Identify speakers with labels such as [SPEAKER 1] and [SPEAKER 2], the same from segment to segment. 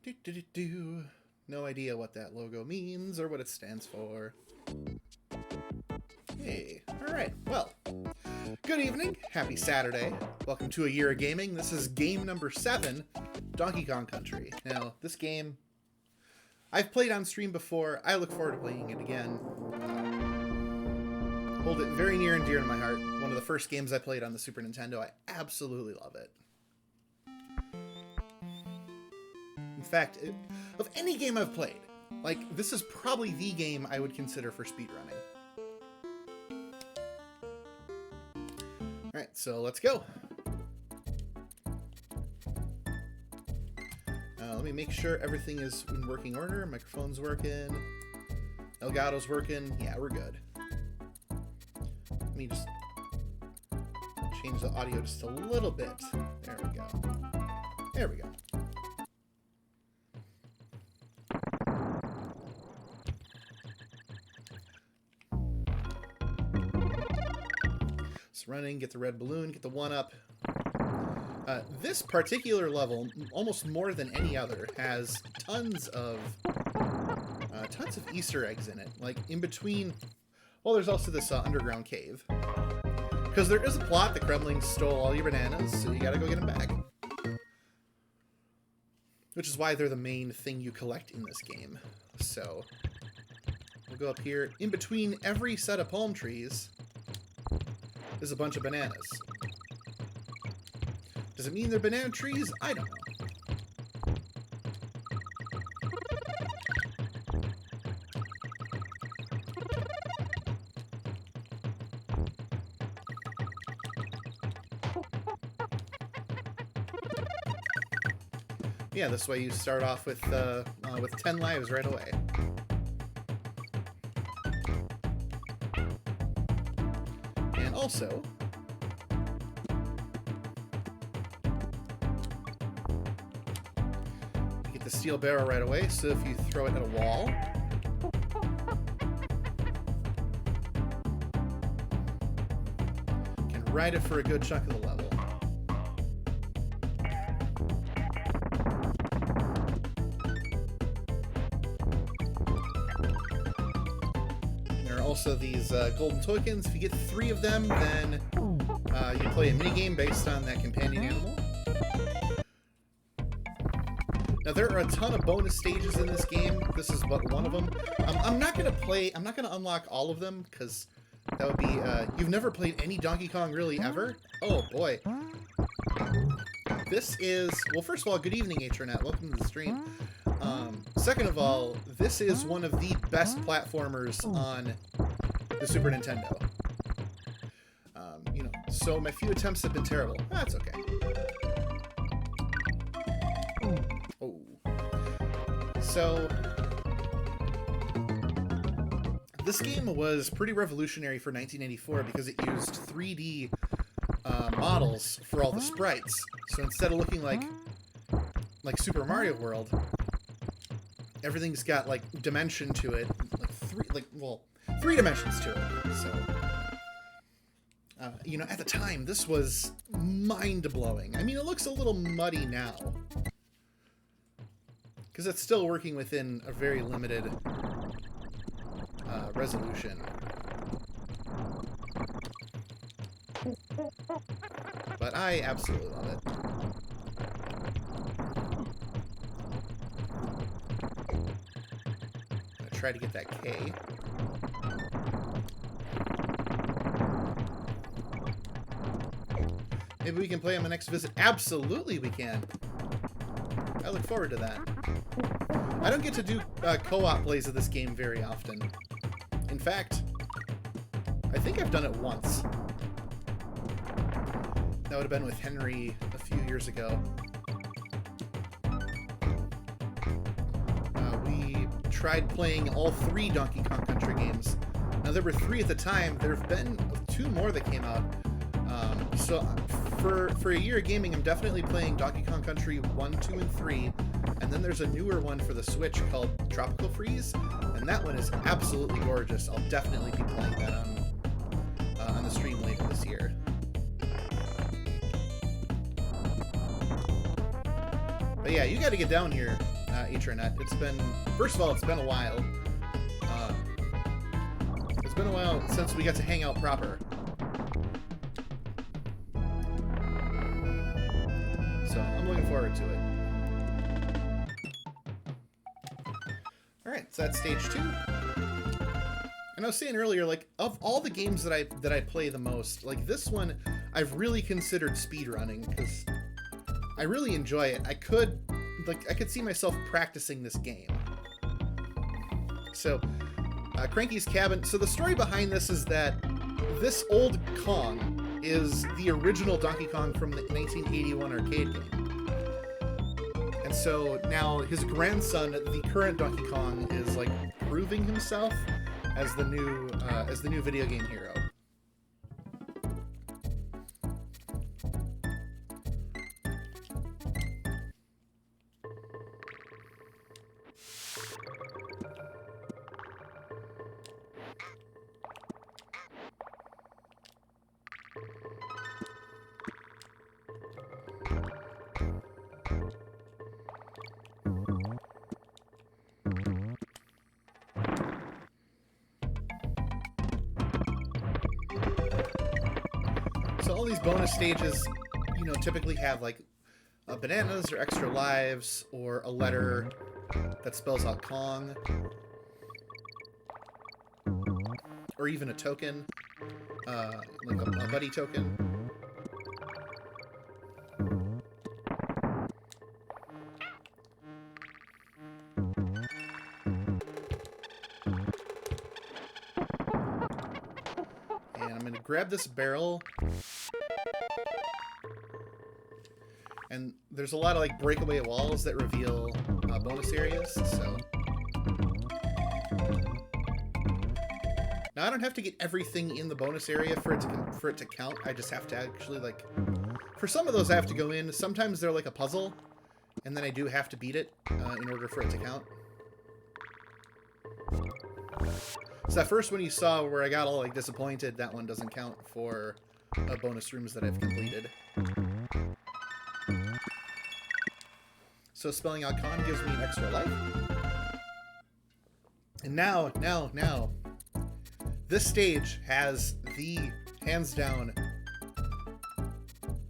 [SPEAKER 1] Do, do, do, do. No idea what that logo means or what it stands for. Hey, alright, well, good evening, happy Saturday. Welcome to A Year of Gaming. This is game number 7, Donkey Kong Country. Now, this game, I've played on stream before. I look forward to playing it again. Hold it very near and dear to my heart. One of the first games I played on the Super Nintendo. I absolutely love it. In fact, of any game I've played, like, this is probably the game I would consider for speedrunning. Alright, so let's go. Let me make sure everything is in working order. Microphone's working. Elgato's working. Yeah, we're good. Let me just change the audio just a little bit. There we go. There we go. It's running, get the red balloon, get the 1-up. This particular level, almost more than any other, has tons of Easter eggs in it. Like, in between... Well, there's also this underground cave. Because there is a plot, the Kremlings stole all your bananas, so you gotta go get them back. Which is why they're the main thing you collect in this game. So, we'll go up here. In between every set of palm trees is a bunch of bananas. Does it mean they're banana trees? I don't know. Yeah, this way you start off with 10 lives right away. And also, you get the steel barrel right away, so if you throw it at a wall, you can ride it for a good chunk of the level. Also, these golden tokens. If you get 3 of them, then you play a minigame based on that companion animal. Now, there are a ton of bonus stages in this game. This is but one of them. I'm not gonna unlock all of them, because that would be, you've never played any Donkey Kong really ever? Oh, boy. This is, well, first of all, good evening, Atronet. Welcome to the stream. Second of all, this is one of the best platformers on the Super Nintendo. You know, so my few attempts have been terrible. That's okay. Oh. So, this game was pretty revolutionary for 1984 because it used 3D models for all the sprites. So instead of looking like Super Mario World, everything's got like dimension to it, three dimensions to it. So, you know, at the time, this was mind-blowing. I mean, it looks a little muddy now, because it's still working within a very limited resolution. But I absolutely love it. Try to get that K. Maybe we can play on my next visit. Absolutely we can. I look forward to that. I don't get to do co-op plays of this game very often. In fact, I think I've done it once. That would have been with Henry a few years ago. Tried playing all 3 Donkey Kong Country games. Now, there were 3 at the time. There have been 2 more that came out. So for A Year of Gaming, I'm definitely playing Donkey Kong Country 1, 2, and 3. And then there's a newer one for the Switch called Tropical Freeze. And that one is absolutely gorgeous. I'll definitely be playing that on the stream later this year. But yeah, you got to get down here. Atranet. It's been, first of all, it's been a while. It's been a while since we got to hang out proper. So I'm looking forward to it. All right, so that's stage 2. And I was saying earlier, like, of all the games that I play the most, like, this one I've really considered speedrunning because I really enjoy it. I could see myself practicing this game. So, Cranky's Cabin. So the story behind this is that this old Kong is the original Donkey Kong from the 1981 arcade game. And so now his grandson, the current Donkey Kong, is like proving himself as the new video game hero. So all these bonus stages, you know, typically have like bananas or extra lives or a letter that spells out Kong, or even a token, like a buddy token. And I'm going to grab this barrel. And there's a lot of like breakaway walls that reveal bonus areas, so. Now I don't have to get everything in the bonus area for it to count. I just have to actually, like, for some of those I have to go in. Sometimes they're like a puzzle, and then I do have to beat it in order for it to count. So that first one you saw where I got all like disappointed, that one doesn't count for bonus rooms that I've completed. So spelling out Kong gives me an extra life. And now, this stage has the, hands down,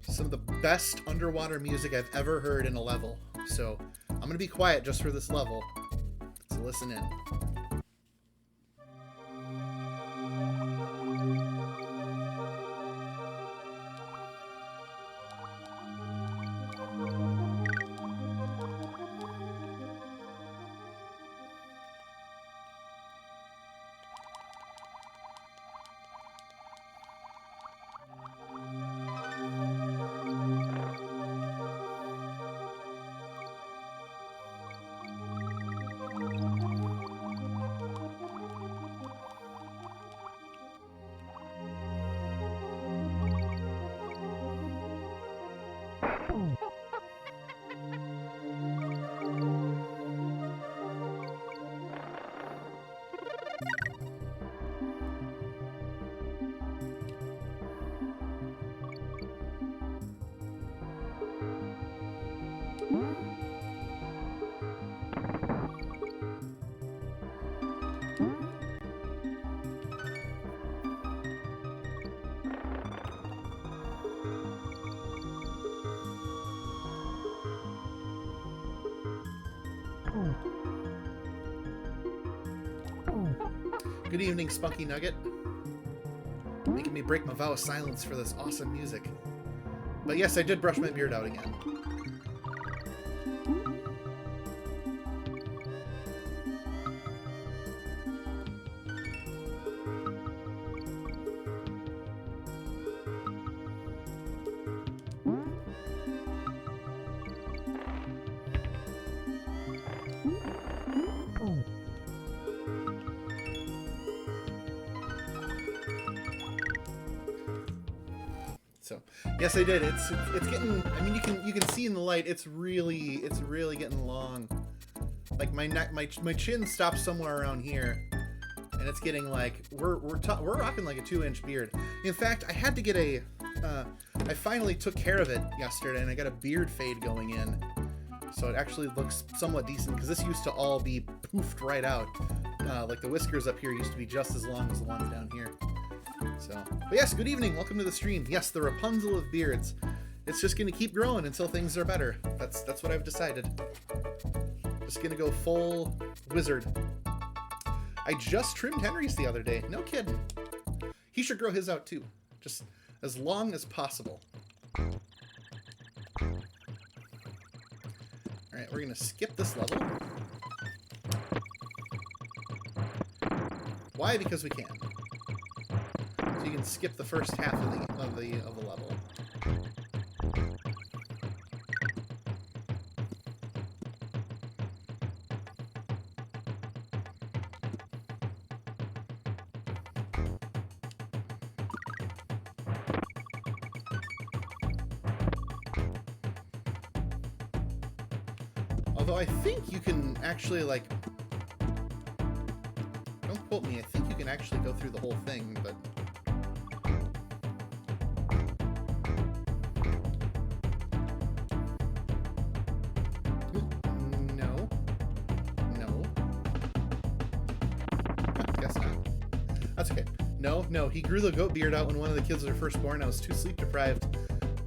[SPEAKER 1] some of the best underwater music I've ever heard in a level. So I'm going to be quiet just for this level. So listen in. Good evening, Spunky Nugget. Making me break my vow of silence for this awesome music. But yes, I did brush my beard out again. So yes, I did. It's getting. I mean, you can see in the light. It's really getting long. Like my neck, my chin stops somewhere around here, and it's getting like we're rocking like a 2-inch beard. In fact, I had to get a. I finally took care of it yesterday, and I got a beard fade going in. So it actually looks somewhat decent, because this used to all be poofed right out. Like the whiskers up here used to be just as long as the ones down here. So, but yes, good evening. Welcome to the stream. Yes, the Rapunzel of beards. It's just going to keep growing until things are better. That's what I've decided. Just going to go full wizard. I just trimmed Henry's the other day. No kidding. He should grow his out too. Just as long as possible. Alright, we're going to skip this level. Why? Because we can. So you can skip the first half of the level. Although I think you can actually, like, don't quote me, I think you can actually go through the whole thing, but no. Guess not. That's okay. No, he grew the goat beard out when one of the kids was first born. I was too sleep deprived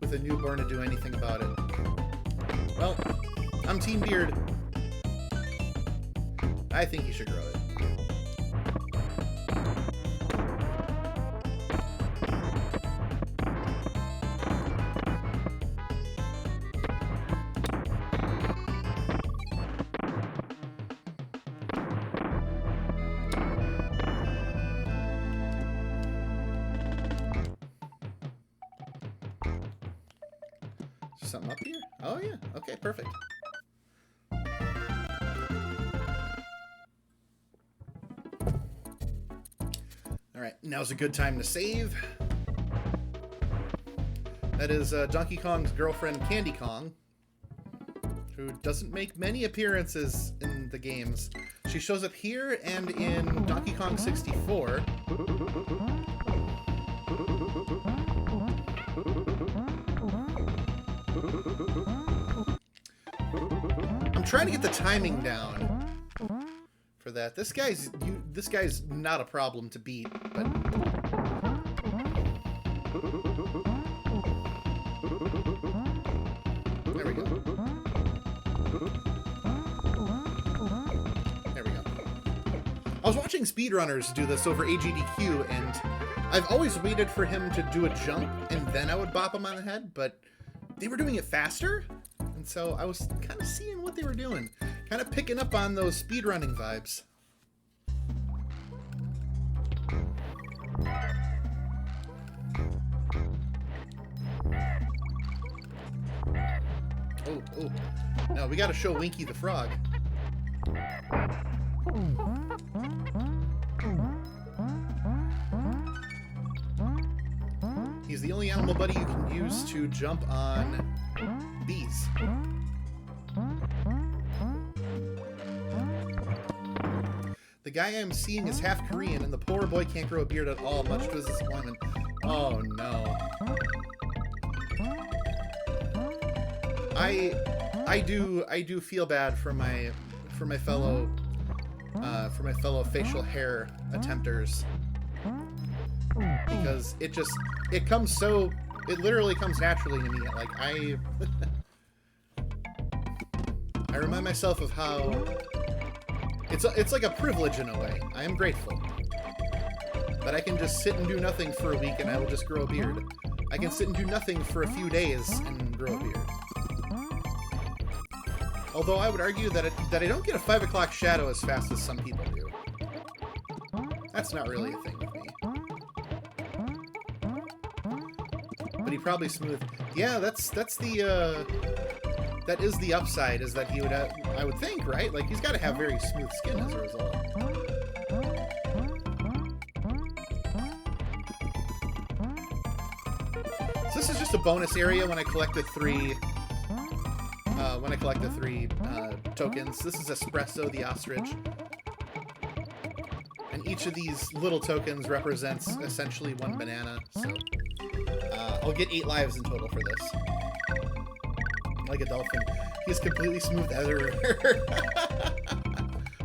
[SPEAKER 1] with a newborn to do anything about it. Well, I'm Team Beard. I think you should grow it. Is something up here? Oh yeah, okay, perfect. Alright, now's a good time to save. That is Donkey Kong's girlfriend, Candy Kong, who doesn't make many appearances in the games. She shows up here and in Donkey Kong 64. I'm trying to get the timing down for that. This guy's not a problem to beat, but there we go. There we go. I was watching speedrunners do this over AGDQ, and I've always waited for him to do a jump and then I would bop him on the head, but they were doing it faster, and so I was kind of seeing what they were doing. Kind of picking up on those speedrunning vibes. Oh. No, we gotta show Winky the Frog. He's the only animal buddy you can use to jump on bees. The guy I'm seeing is half Korean, and the poor boy can't grow a beard at all, much to his disappointment. Oh no. I do feel bad for my fellow facial hair attempters, because it literally comes naturally to me. Like I remind myself of how it's like a privilege in a way. I am grateful that I can just sit and do nothing for a week and I will just grow a beard. I can sit and do nothing for a few days and grow a beard. Although I would argue that I don't get a 5 o'clock shadow as fast as some people do. That's not really a thing with me. But he probably smooth. Yeah, that is the upside, is that he would have, I would think, right? Like, he's got to have very smooth skin as a result. So this is just a bonus area when I collect the three tokens. This is Espresso, the ostrich. And each of these little tokens represents essentially one banana, so I'll get 8 lives in total for this. Like a dolphin. He's completely smooth as a river.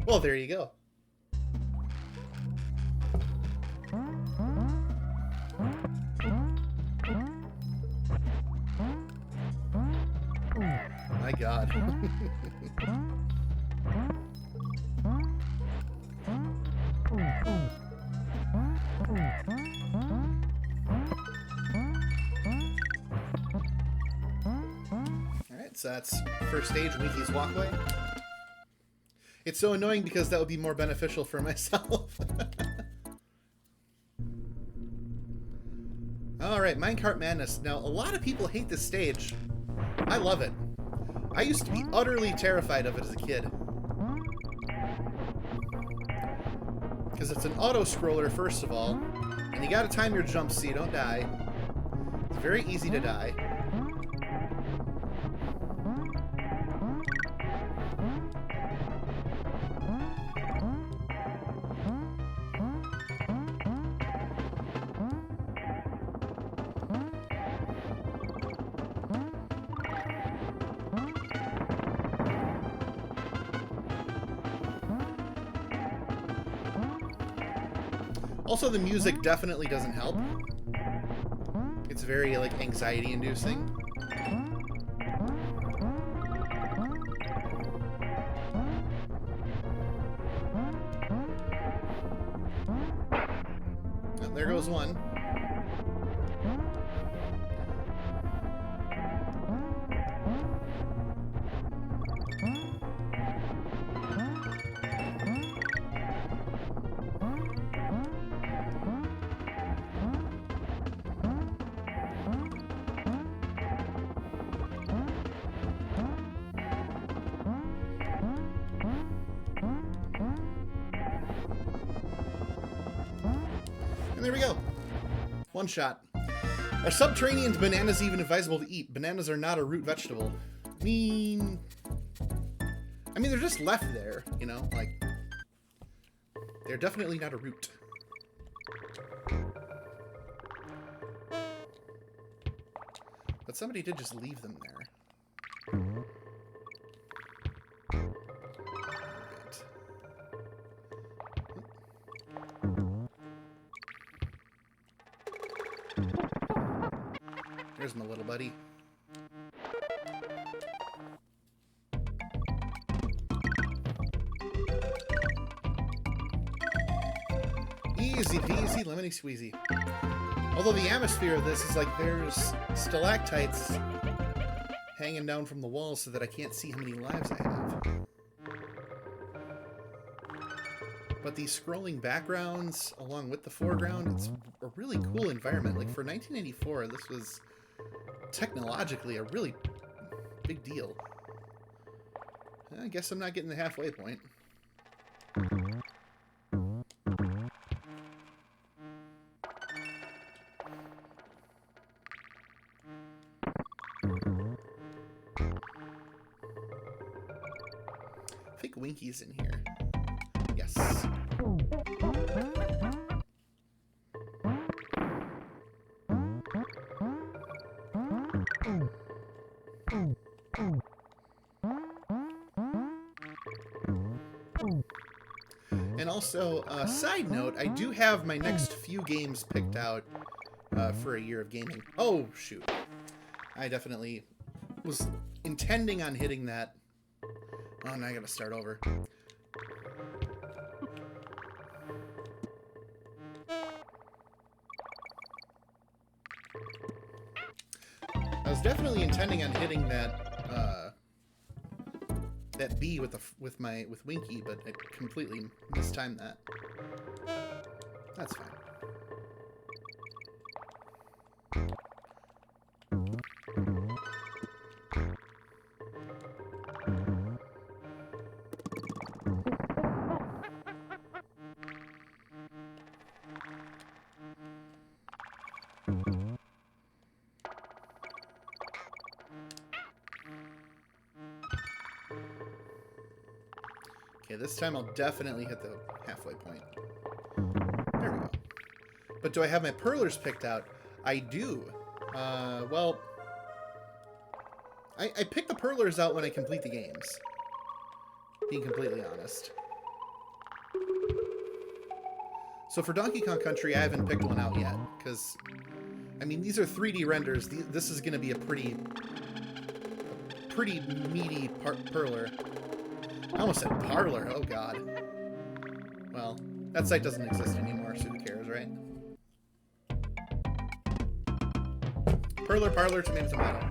[SPEAKER 1] Well, there you go. My God. Alright, so that's first stage, Winky's Walkway. It's so annoying because that would be more beneficial for myself. Alright, Minecart Madness. Now, a lot of people hate this stage. I love it. I used to be utterly terrified of it as a kid. Because it's an auto-scroller, first of all. And you gotta time your jumps so you don't die. It's very easy to die. Also, the music definitely doesn't help. It's very, like, anxiety-inducing. Oh, there goes one. And there we go. One shot. Are subterranean bananas even advisable to eat? Bananas are not a root vegetable. I mean, they're just left there, you know? Like, they're definitely not a root. But somebody did just leave them there. There's my little buddy. Easy peasy, lemony squeezy. Although the atmosphere of this is like there's stalactites hanging down from the walls so that I can't see how many lives I have. But these scrolling backgrounds along with the foreground, it's a really cool environment. Like for 1984, this was technologically a really big deal. I guess I'm not getting the halfway point. I think Winky's in here. Yes. And also, side note, I do have my next few games picked out for a year of gaming. Oh, shoot. I definitely was intending on hitting that. Oh, now I gotta start over. I was definitely intending on hitting that that B with Winky, but I completely mistimed that. That's fine. Okay, this time I'll definitely hit the halfway point. There we go. But do I have my perlers picked out? I do. Well, I pick the Perlers out when I complete the games. Being completely honest. So for Donkey Kong Country, I haven't picked one out yet. Because, I mean, these are 3D renders. This is going to be a pretty meaty Perler. I almost said parlor. Oh, God. Well, that site doesn't exist anymore, so who cares, right? Perler, parlor, tomato, tomato.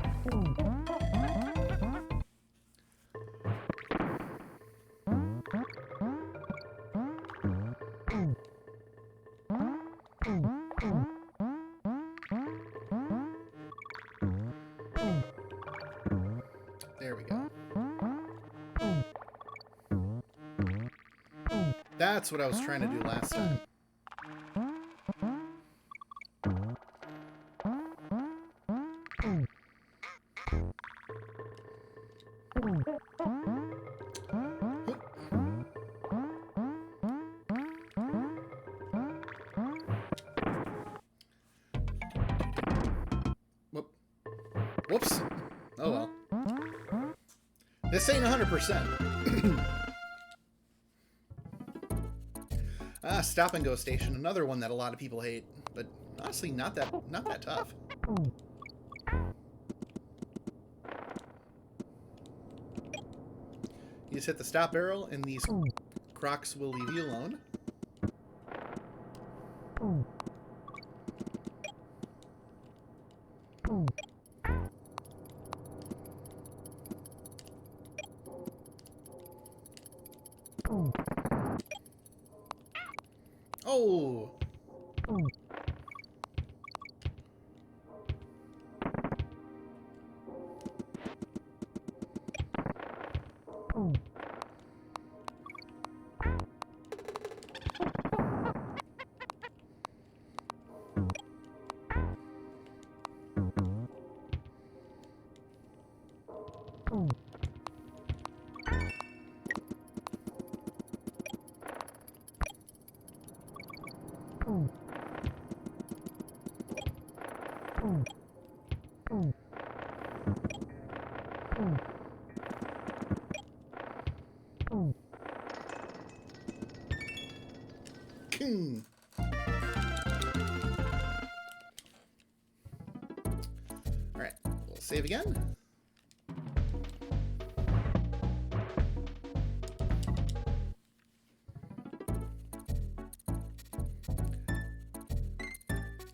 [SPEAKER 1] There we go. That's what I was trying to do last time. Whoops. Oh well. This ain't 100%. Stop and go station, another one that a lot of people hate, but honestly not that tough. You just hit the stop arrow and these crocs will leave you alone. Oh! Alright, we'll save again.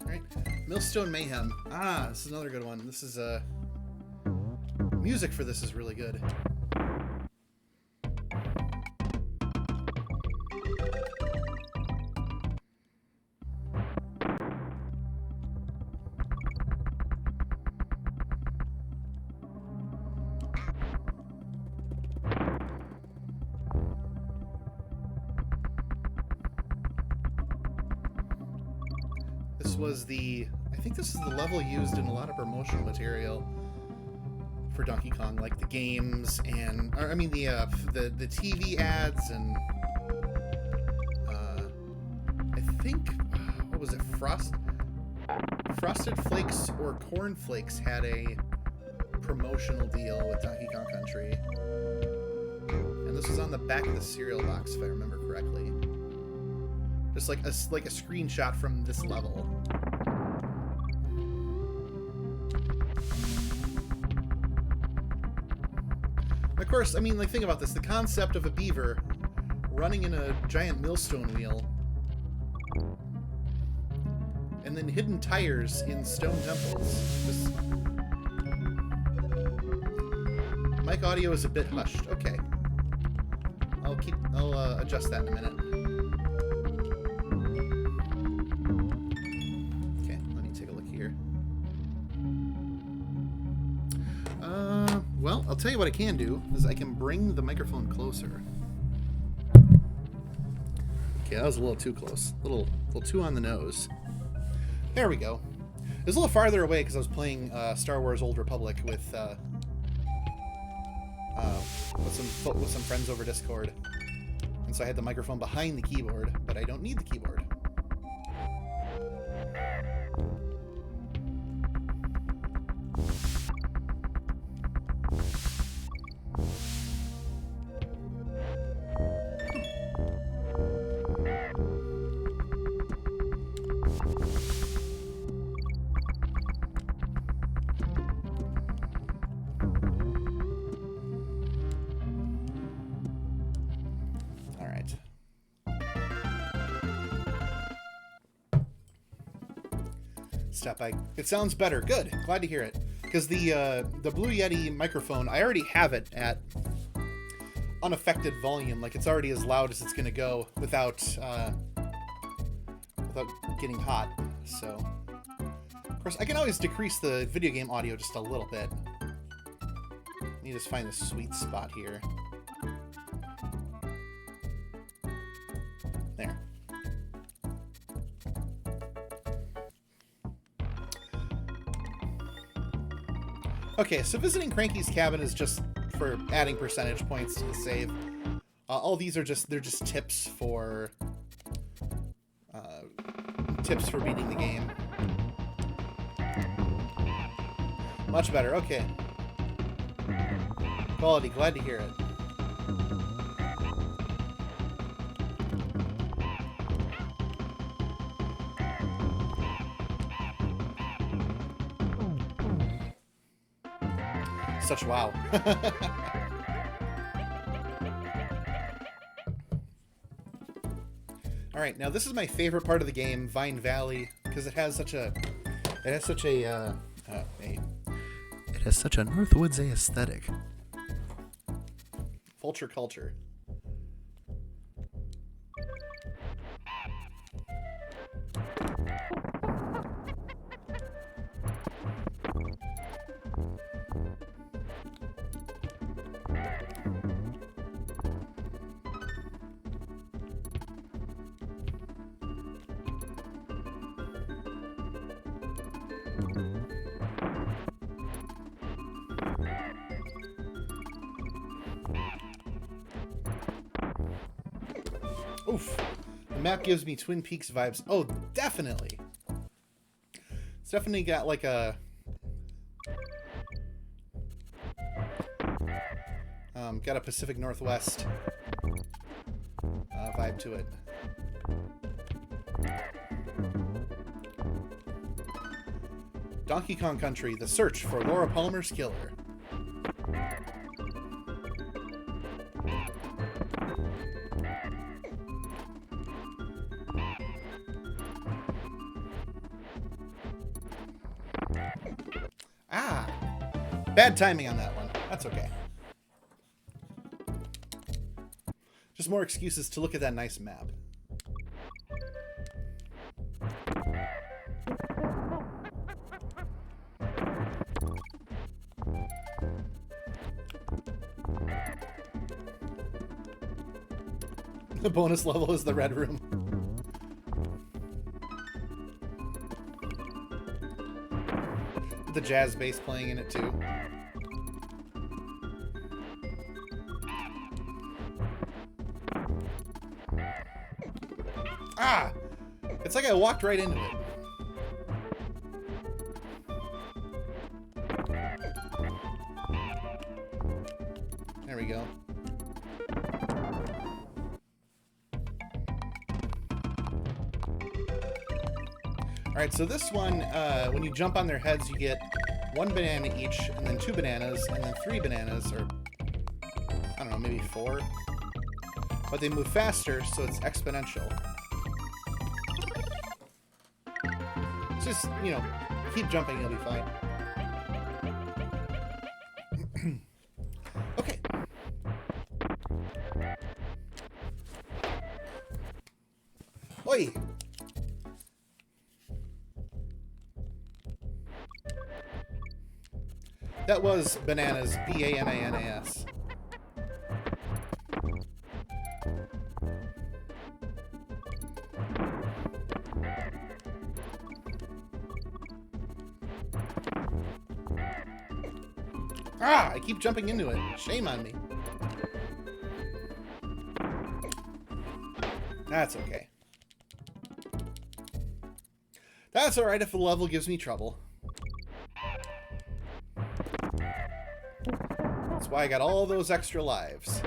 [SPEAKER 1] Alright, Millstone Mayhem. Ah, this is another good one. This is music for this is really good. I think this is the level used in a lot of promotional material for Donkey Kong, like the games and, or, I mean the TV ads and I think what was it, Frosted Flakes or Corn Flakes had a promotional deal with Donkey Kong Country, and this was on the back of the cereal box if I remember correctly. Just like a screenshot from this level. Of course, I mean, like, think about this. The concept of a beaver running in a giant millstone wheel and then hidden tires in stone temples. Just... Mic audio is a bit hushed. Okay. I'll adjust that in a minute. Well, I'll tell you what I can do, is I can bring the microphone closer. Okay, that was a little too close. A little too on the nose. There we go. It was a little farther away because I was playing Star Wars Old Republic with some friends over Discord. And so I had the microphone behind the keyboard, but I don't need the keyboard. step. It sounds better. Good. Glad to hear it. Because the Blue Yeti microphone, I already have it at unaffected volume. Like, it's already as loud as it's going to go without getting hot. So, of course, I can always decrease the video game audio just a little bit. Let me just find the sweet spot here. There. Okay, so visiting Cranky's cabin is just for adding percentage points to the save. All these are just tips for beating the game. Much better. Okay. Quality. Glad to hear it. Such wow. All right, now this is my favorite part of the game, Vine Valley, because it has such a Northwoods aesthetic. Vulture culture. Oof. The map gives me Twin Peaks vibes. Oh, definitely. It's definitely got like a... got a Pacific Northwest vibe to it. Donkey Kong Country, The Search for Laura Palmer's Killer. Ah! Bad timing on that one. That's okay. Just more excuses to look at that nice map. The bonus level is the red room. The jazz bass playing in it too. Ah! It's like I walked right into it. There we go. Alright, so this one, when you jump on their heads, you get 1 banana each, and then 2 bananas, and then 3 bananas, or, I don't know, maybe 4. But they move faster, so it's exponential. Just, you know, keep jumping, you'll be fine. Okay. Oi! That was bananas, B-A-N-A-N-A-S. Ah, I keep jumping into it. Shame on me. That's okay. That's alright if the level gives me trouble. That's why I got all those extra lives.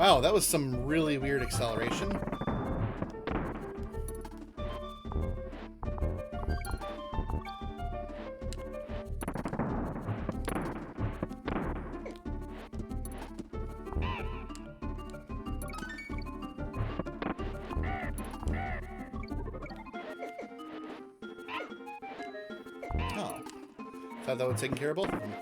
[SPEAKER 1] Wow, that was some really weird acceleration. Oh. Thought that would take care of both of them.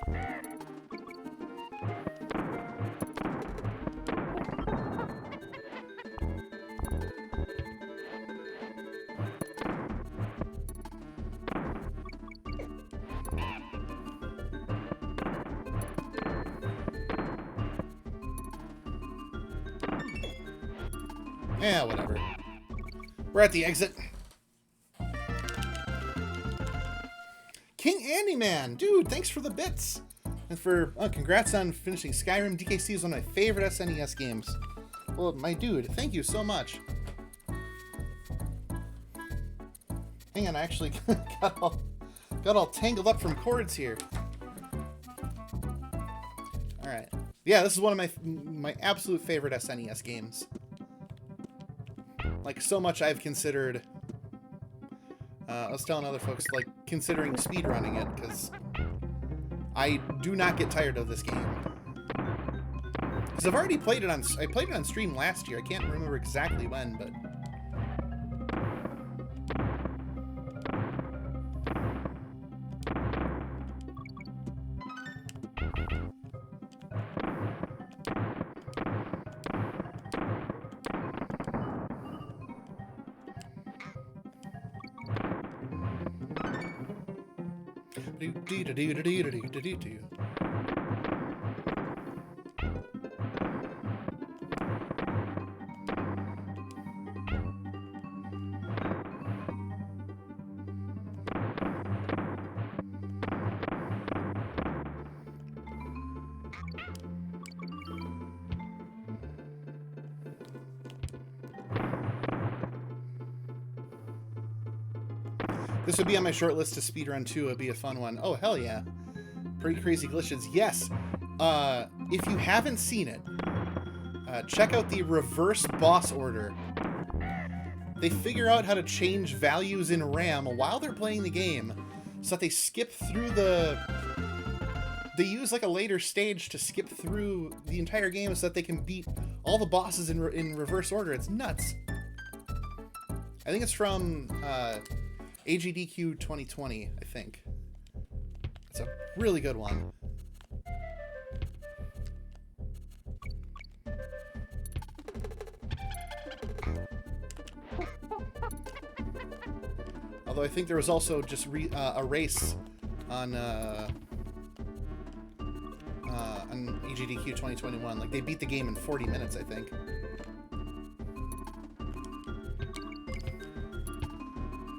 [SPEAKER 1] Yeah, whatever. We're at the exit. King Andy Man, dude, thanks for the bits. And for congrats on finishing Skyrim. DKC is one of my favorite SNES games. Well, my dude, thank you so much. Hang on, I actually got all tangled up from cords here. All right, yeah, this is one of my absolute favorite SNES games. Like, so much I've considered. I was telling other folks, like, considering speedrunning it, because I do not get tired of this game. Because I've already played it on... I played it on stream last year. I can't remember exactly when, but... This would be on my short list to speedrun too. It'd be a fun one. Oh, hell yeah. Pretty crazy glitches. Yes. If you haven't seen it, check out the reverse boss order. They figure out how to change values in RAM while they're playing the game, so that they skip through the... They use like a later stage to skip through the entire game so that they can beat all the bosses in reverse order. It's nuts. I think it's from AGDQ 2020, I think. It's a really good one. Although I think there was also just a race on AGDQ 2021. Like, they beat the game in 40 minutes, I think.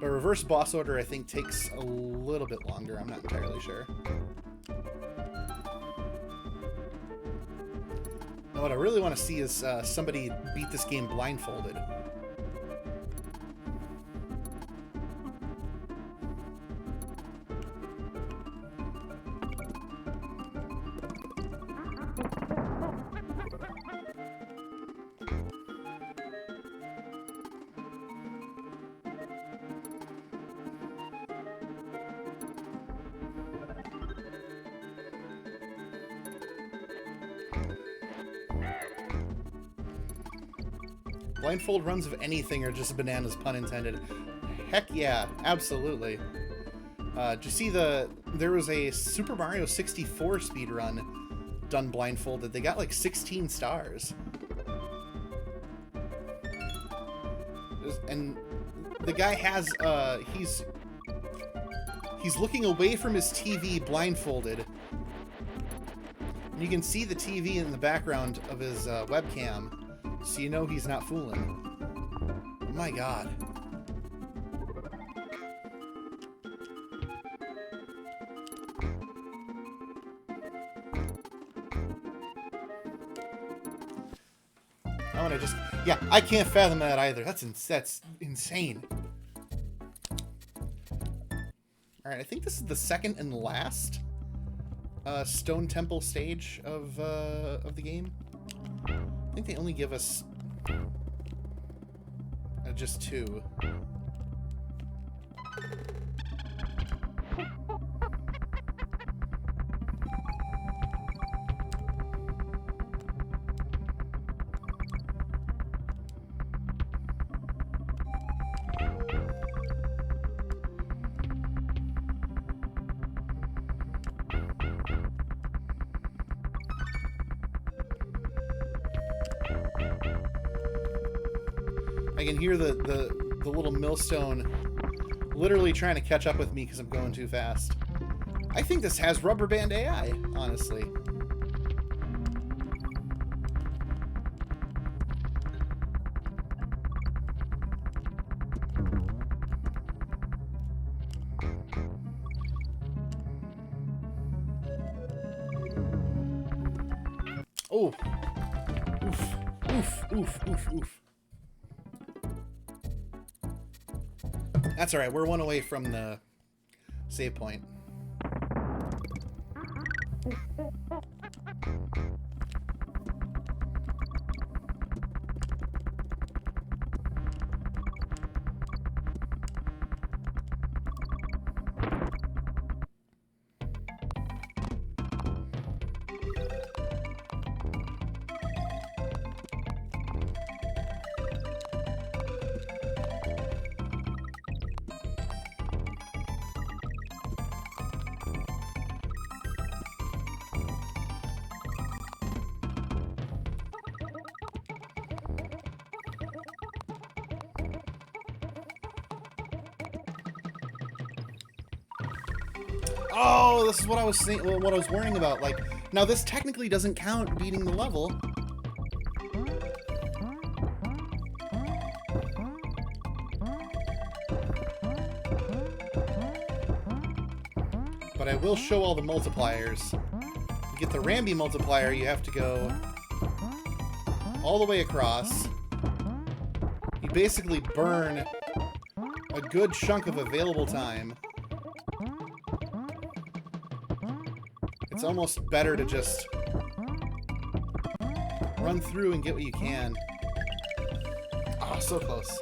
[SPEAKER 1] But reverse boss order, I think, takes a little bit longer. I'm not entirely sure. Now, what I really want to see is somebody beat this game blindfolded. Blindfold runs of anything are just bananas, pun intended. Heck yeah, absolutely. Did you see there was a Super Mario 64 speedrun done blindfolded. They got like 16 stars. And the guy has, he's looking away from his TV blindfolded. And you can see the TV in the background of his webcam. So you know he's not fooling. Oh my god. I want to just... Yeah, I can't fathom that either. That's insane. Alright, I think this is the second and last Stone Temple stage of the game. I think they only give us just 2. I can hear the little millstone literally trying to catch up with me because I'm going too fast. I think this has rubber band AI, honestly. Oh. Oof. Oof. Oof. Oof. Oof. That's alright, we're 1 away from the save point. Oh, this is what I was saying, what I was worrying about. Like, now this technically doesn't count beating the level. But I will show all the multipliers. To get the Rambi multiplier, you have to go all the way across. You basically burn a good chunk of available time. It's almost better to just run through and get what you can. Oh, so close.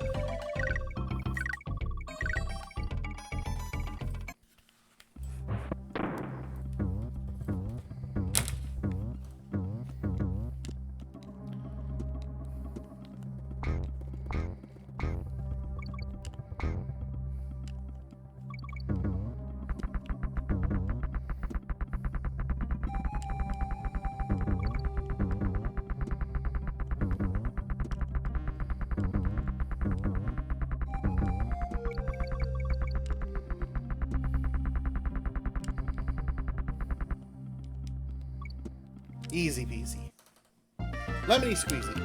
[SPEAKER 1] Easy peasy. Lemony squeezy.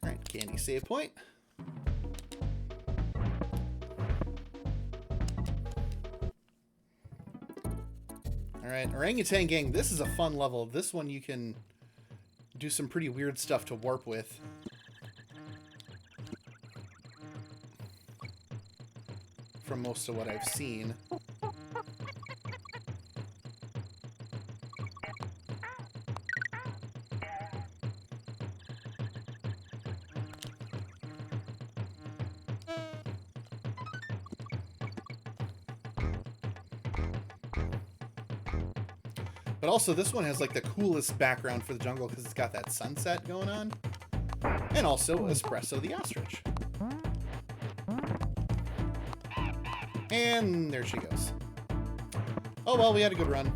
[SPEAKER 1] Alright, candy save point. Alright, Orangutan Gang, this is a fun level. This one you can do some pretty weird stuff to warp with. From most of what I've seen. But also, this one has like the coolest background for the jungle because it's got that sunset going on. And also Espresso the Ostrich. And there she goes. Oh well, we had a good run.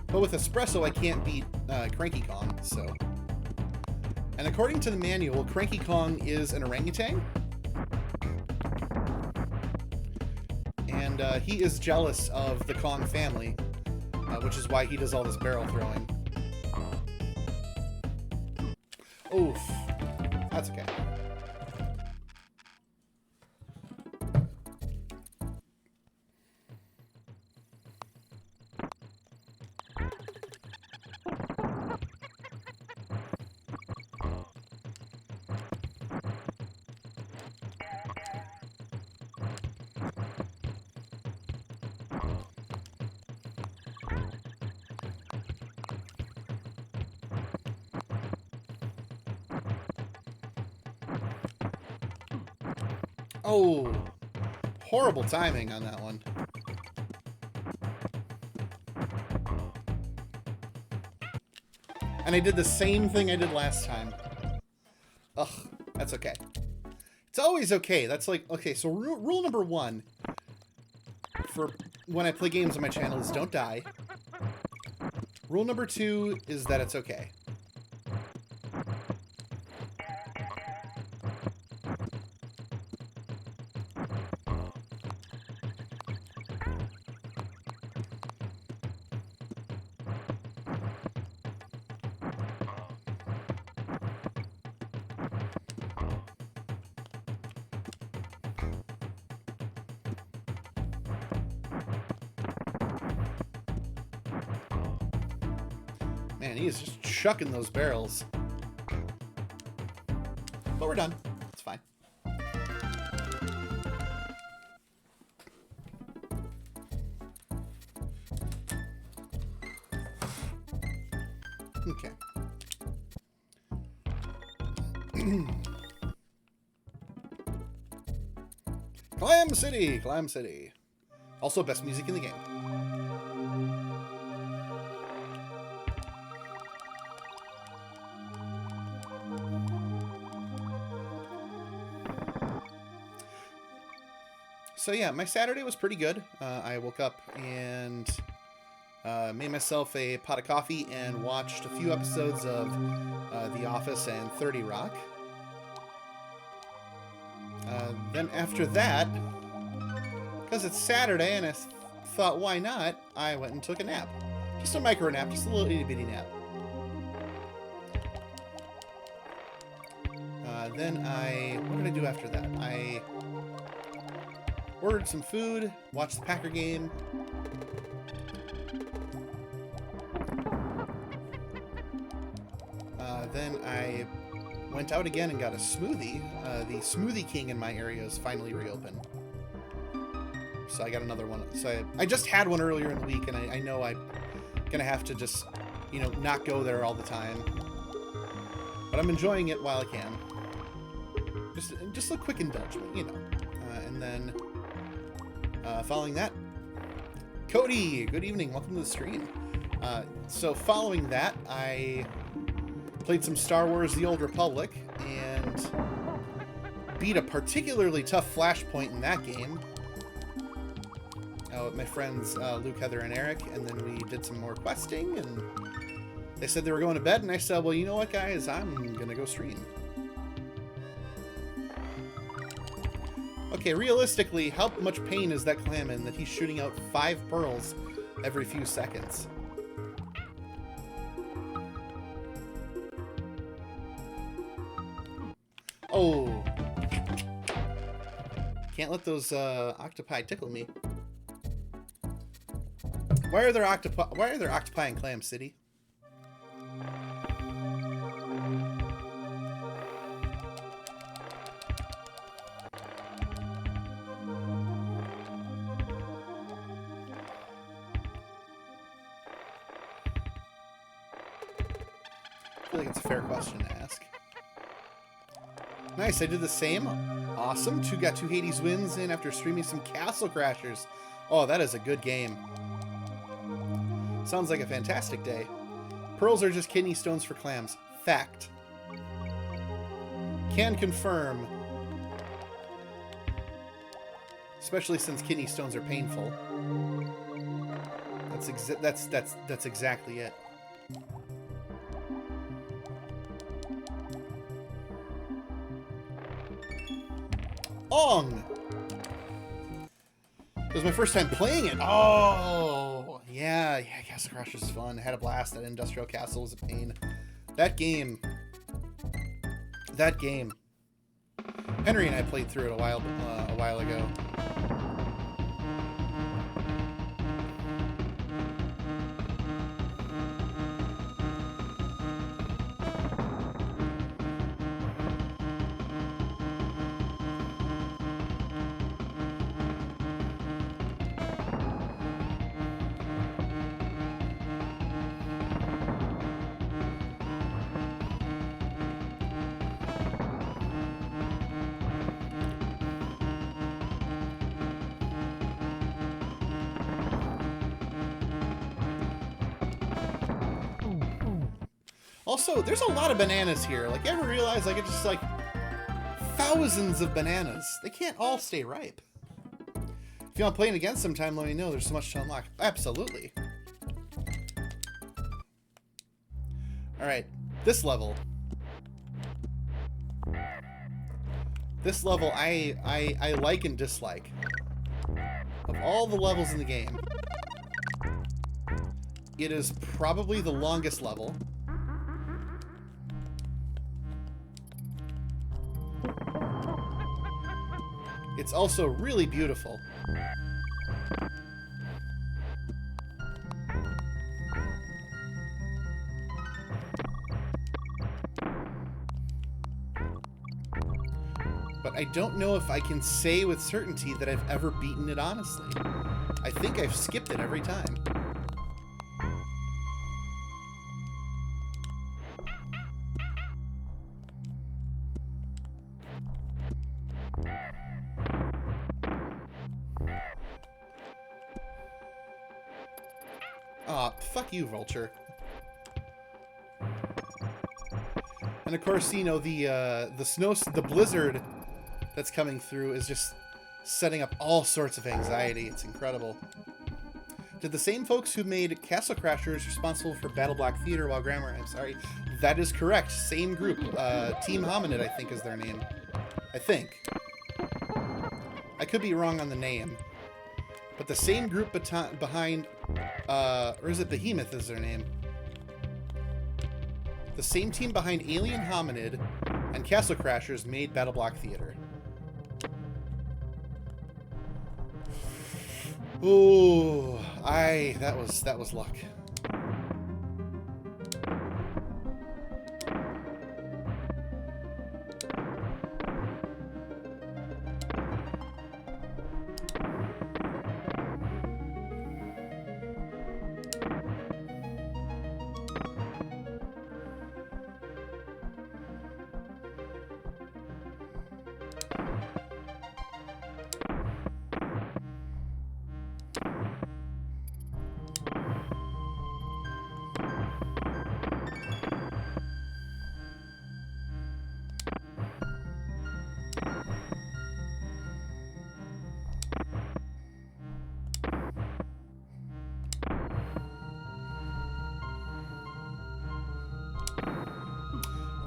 [SPEAKER 1] But with Espresso, I can't beat Cranky Kong, so... And according to the manual, Cranky Kong is an orangutan. And he is jealous of the Kong family, which is why he does all this barrel throwing. Oof. That's okay. Oh, horrible timing on that one. And I did the same thing I did last time. Ugh, that's okay. It's always okay. That's like, okay, so rule number 1 for when I play games on my channel is don't die. Rule number 2 is that it's okay. Man, he is just chucking those barrels. But we're done. It's fine. Okay. Clam City! Clam City. Also, best music in the game. So yeah, my Saturday was pretty good. I woke up and made myself a pot of coffee and watched a few episodes of The Office and 30 Rock. Then after that, because it's Saturday and I thought, why not, I went and took a nap. Just a micro nap, just a little itty-bitty nap. Then what did I do after that? I ordered some food, watched the Packer game. Then I went out again and got a smoothie. The Smoothie King in my area is finally reopened. So I got another one. So I just had one earlier in the week, and I know I'm gonna have to just, you know, not go there all the time. But I'm enjoying it while I can. Just a quick indulgence, you know. And then following that, Cody, good evening. Welcome to the stream. So following that, I played some Star Wars The Old Republic and beat a particularly tough flashpoint in that game. With my friends Luke, Heather, and Eric, and then we did some more questing, and they said they were going to bed, and I said, well, you know what, guys? I'm gonna go stream. Okay, realistically, how much pain is that clam in that he's shooting out 5 pearls every few seconds? Oh. Can't let those octopi tickle me. Why are there octopi in Clam City? I feel like it's a fair question to ask. Nice, I did the same. Awesome. Got 2 Hades wins in after streaming some Castle Crashers. Oh, that is a good game. Sounds like a fantastic day. Pearls are just kidney stones for clams. Fact. Can confirm. Especially since kidney stones are painful. That's exactly it. Ong! It was my first time playing it. Oh, yeah, Castle Crashers is fun. I had a blast. That Industrial Castle was a pain. That game. Henry and I played through it a while ago. Also, there's a lot of bananas here. Like, you ever realize, like, it's just, like, thousands of bananas. They can't all stay ripe. If you want to play it again sometime, let me know. There's so much to unlock. Absolutely. Alright, this level. This level I like and dislike. Of all the levels in the game, it is probably the longest level. It's also really beautiful. But I don't know if I can say with certainty that I've ever beaten it honestly. I think I've skipped it every time. Aw, fuck you, Vulture. And of course, you know, the blizzard that's coming through is just setting up all sorts of anxiety. It's incredible. Did the same folks who made Castle Crashers responsible for Battle Block Theater while Grammar? I'm sorry. That is correct. Same group. Team Hominid, I think, is their name. I think. I could be wrong on the name. But the same group behind... or is it Behemoth is their name? The same team behind Alien Hominid and Castle Crashers made Battle Block Theater. Ooh, that was luck.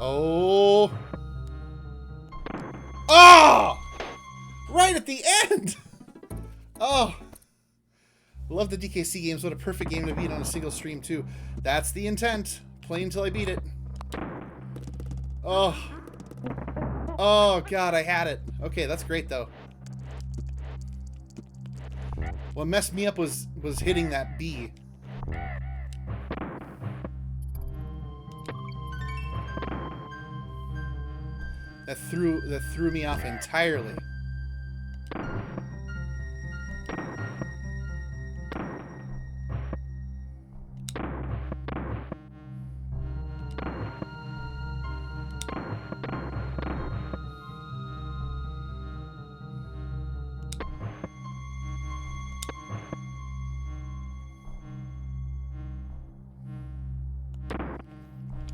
[SPEAKER 1] Oh. Oh! Right at the end! Oh. Love the DKC games. What a perfect game to beat on a single stream, too. That's the intent. Play until I beat it. Oh. Oh, God, I had it. Okay, that's great, though. What messed me up was hitting that B. That threw me off entirely.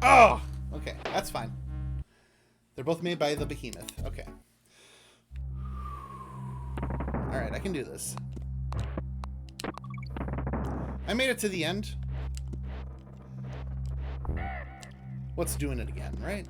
[SPEAKER 1] Oh! Okay, that's fine. They're both made by the Behemoth. Okay. Alright, I can do this. I made it to the end. What's doing it again, right?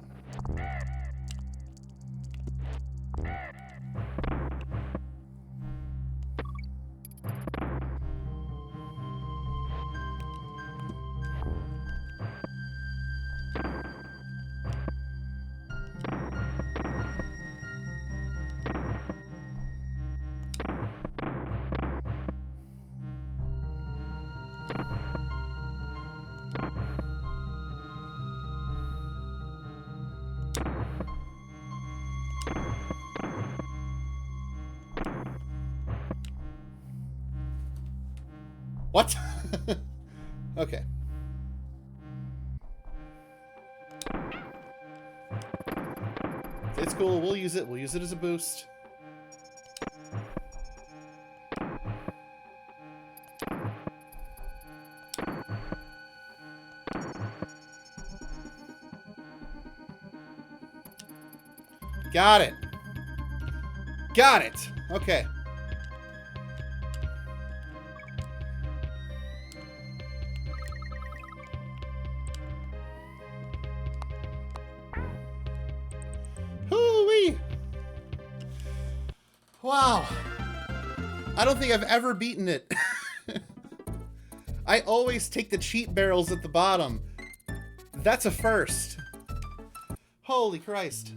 [SPEAKER 1] What? Okay. It's cool. We'll use it. We'll use it as a boost. Got it. Got it. Okay. Hoo-wee. Wow. I don't think I've ever beaten it. I always take the cheat barrels at the bottom. That's a first. Holy Christ.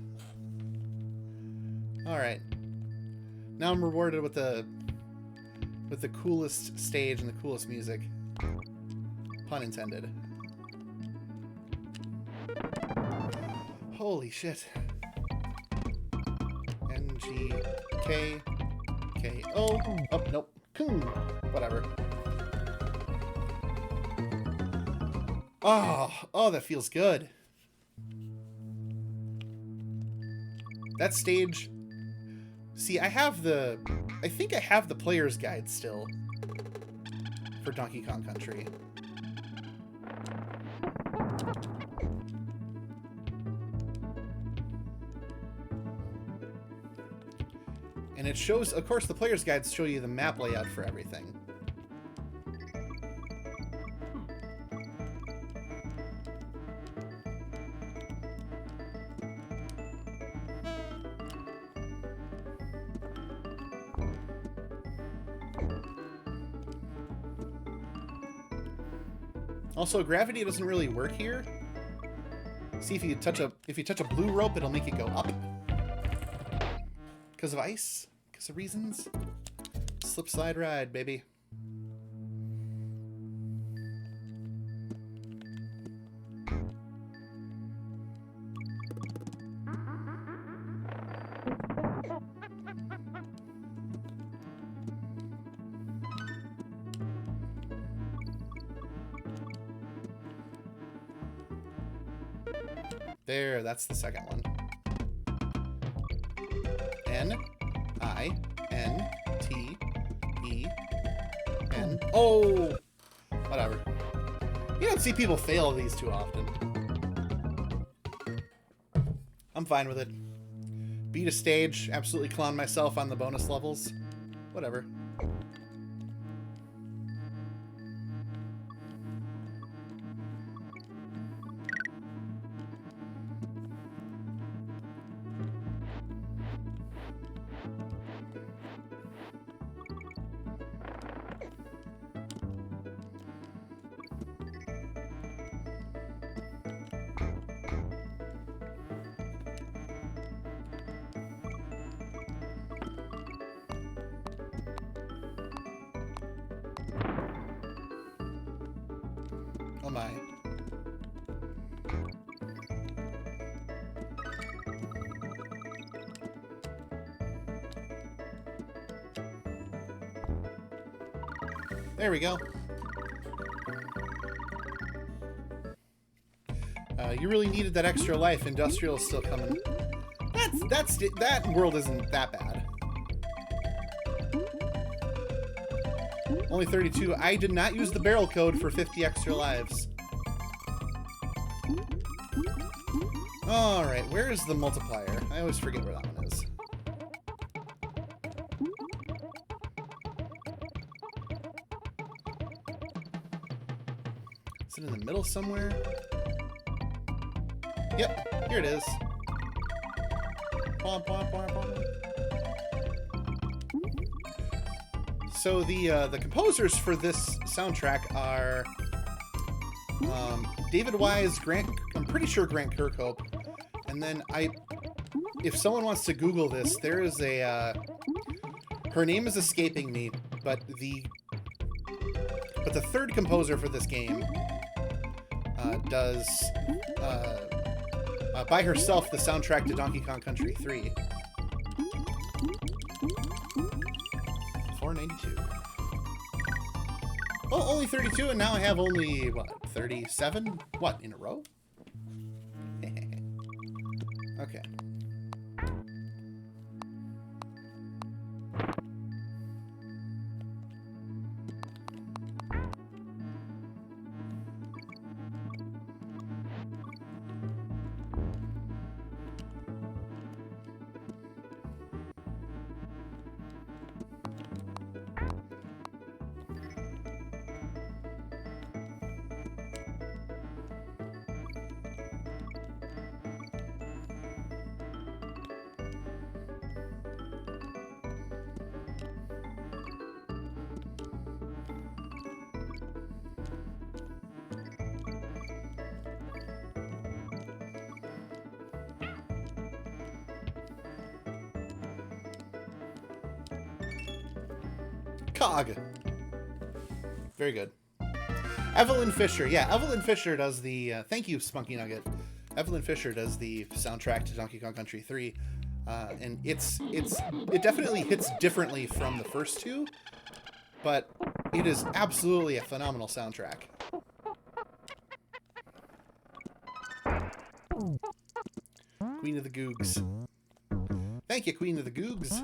[SPEAKER 1] Alright. Now I'm rewarded with the coolest stage and the coolest music. Pun intended. Holy shit. N-G-K-K-O. Oh, nope. Whatever. Oh, that feels good. That stage... See, I think I have the player's guide still for Donkey Kong Country. And it shows, of course, the player's guides show you the map layout for everything. Also, gravity doesn't really work here. See, if you touch a blue rope, it'll make it go up. Because of ice? Because of reasons? Slip, slide, ride, baby. There, that's the second one. N-I-N-T-E-N. Oh! Whatever. You don't see people fail these too often. I'm fine with it. Beat a stage, absolutely clown myself on the bonus levels. Whatever. Oh my. There we go. You really needed that extra life. Industrial's still coming. That world isn't that bad. Only 32. I did not use the barrel code for 50 extra lives. Alright, where is the multiplier? I always forget where that one is. Is it in the middle somewhere? Yep, here it is. So the composers for this soundtrack are David Wise, I'm pretty sure Grant Kirkhope, and then if someone wants to Google this, there is her name is escaping me, but the third composer for this game does by herself the soundtrack to Donkey Kong Country 3. 492. Well, only 32, and now I have only, what, 37? What, in a row? Okay. Cog. Very good. Evelyn Fisher. Yeah, Evelyn Fisher does the... thank you, Spunky Nugget. Evelyn Fisher does the soundtrack to Donkey Kong Country 3. And it definitely hits differently from the first two, but it is absolutely a phenomenal soundtrack. Queen of the Googs. Thank you, Queen of the Googs.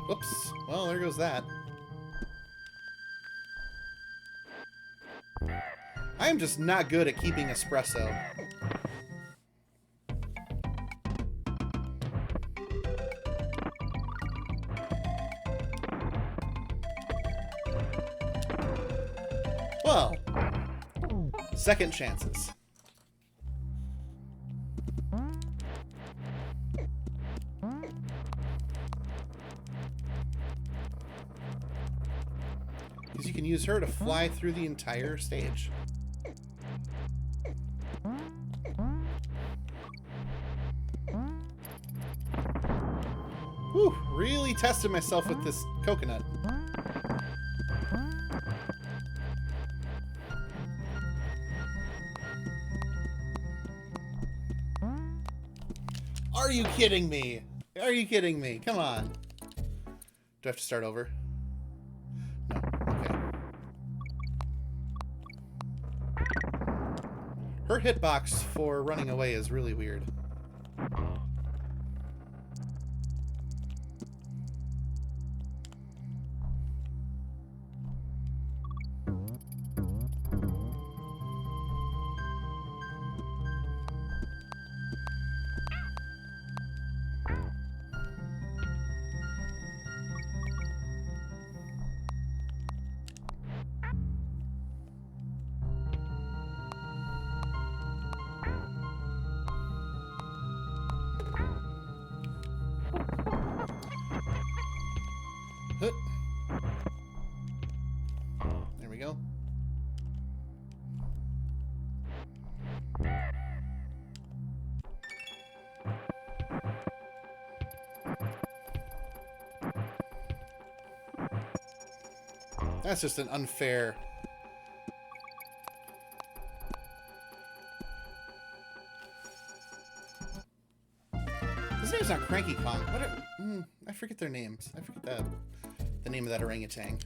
[SPEAKER 1] Whoops. Well, there goes that. I am just not good at keeping espresso. Well, second chances. Because you can use her to fly through the entire stage. Whew, really tested myself with this coconut. Are you kidding me? Are you kidding me? Come on. Do I have to start over? No. Okay. Her hitbox for running away is really weird. There we go. That's just an unfair... His name's not Cranky Kong. What are... I forget their names. I forget the name of that orangutan.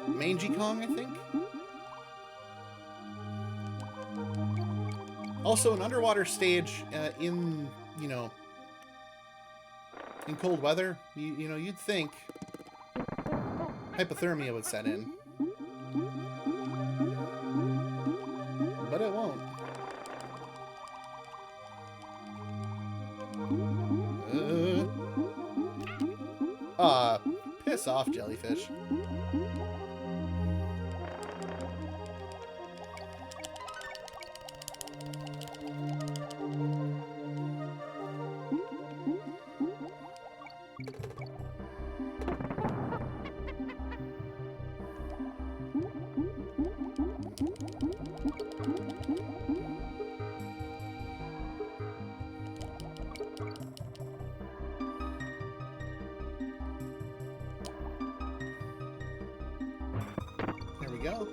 [SPEAKER 1] Mangy Kong, I think? Also, an underwater stage in, you know, in cold weather, you know, you'd think hypothermia would set in. But it won't. Piss off, jellyfish. There we go.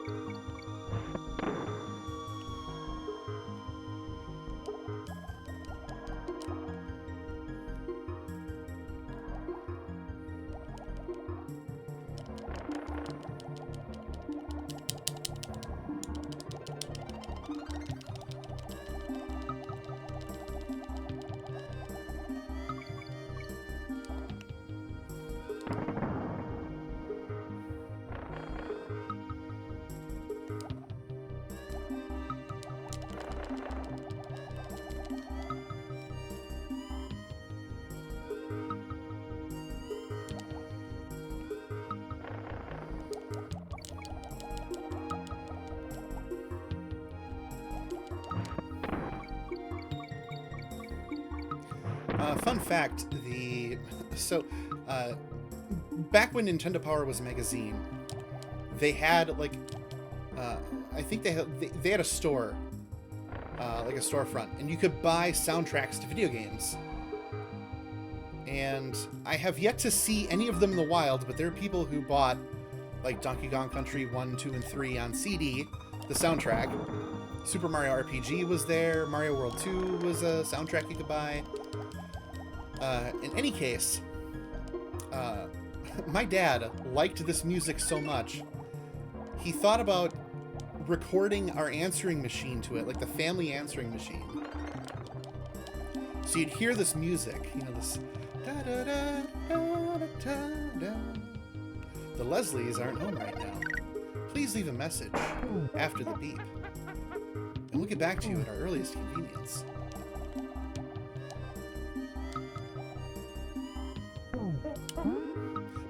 [SPEAKER 1] Fun fact, back when Nintendo Power was a magazine, they had like I think they had a store like a storefront, and you could buy soundtracks to video games. And I have yet to see any of them in the wild, but there are people who bought like Donkey Kong Country 1, 2, and 3 on CD, the soundtrack. Super Mario RPG was there. Mario World 2 was a soundtrack you could buy. In any case, my dad liked this music so much, he thought about recording our answering machine to it, like the family answering machine. So you'd hear this music, you know, this da da da da da da. The Leslies aren't home right now. Please leave a message after the beep, and we'll get back to you at our earliest convenience.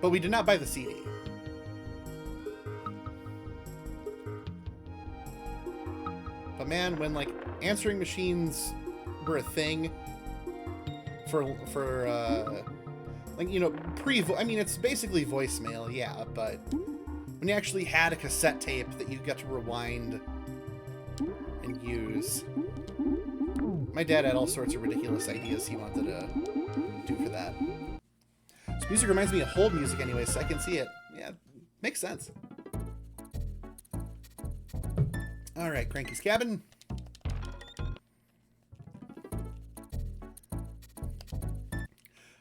[SPEAKER 1] But we did not buy the CD. But man, when like answering machines were a thing for like, you know, I mean, it's basically voicemail, yeah, but when you actually had a cassette tape that you got to rewind and use, my dad had all sorts of ridiculous ideas he wanted to do for that. This music reminds me of hold music anyway, so I can see it. Yeah, makes sense. Alright, Cranky's Cabin.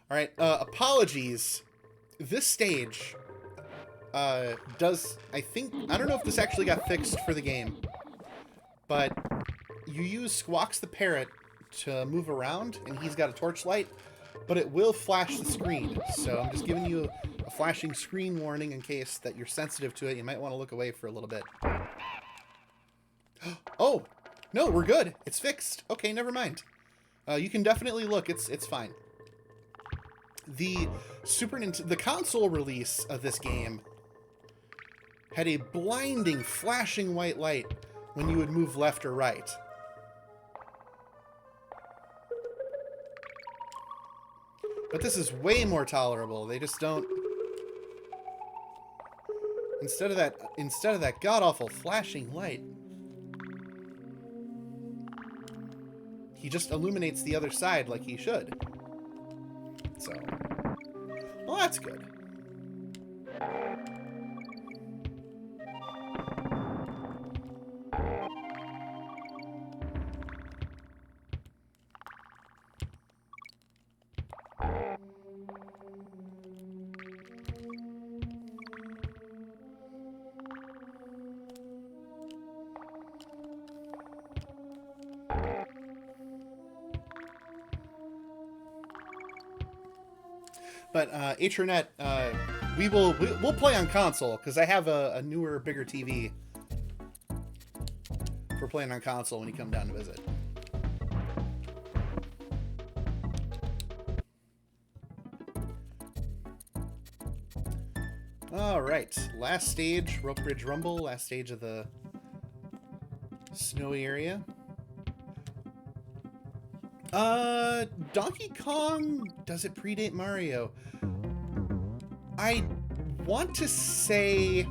[SPEAKER 1] Alright, apologies. This stage does, I don't know if this actually got fixed for the game, but you use Squawks the Parrot to move around, and he's got a torchlight, but it will flash the screen. So I'm just giving you a flashing screen warning in case that you're sensitive to it. You might want to look away for a little bit. Oh, no, we're good. It's fixed. Okay, never mind. You can definitely look. It's fine. The the console release of this game had a blinding, flashing white light when you would move left or right. But this is way more tolerable. They just don't. Instead of that god-awful flashing light, he just illuminates the other side like he should. So, well, that's good. But Atronet, we'll play on console because I have a newer, bigger TV for playing on console when you come down to visit. All right, last stage, Rope Bridge Rumble, last stage of the snowy area. Donkey Kong, does it predate Mario? I want to say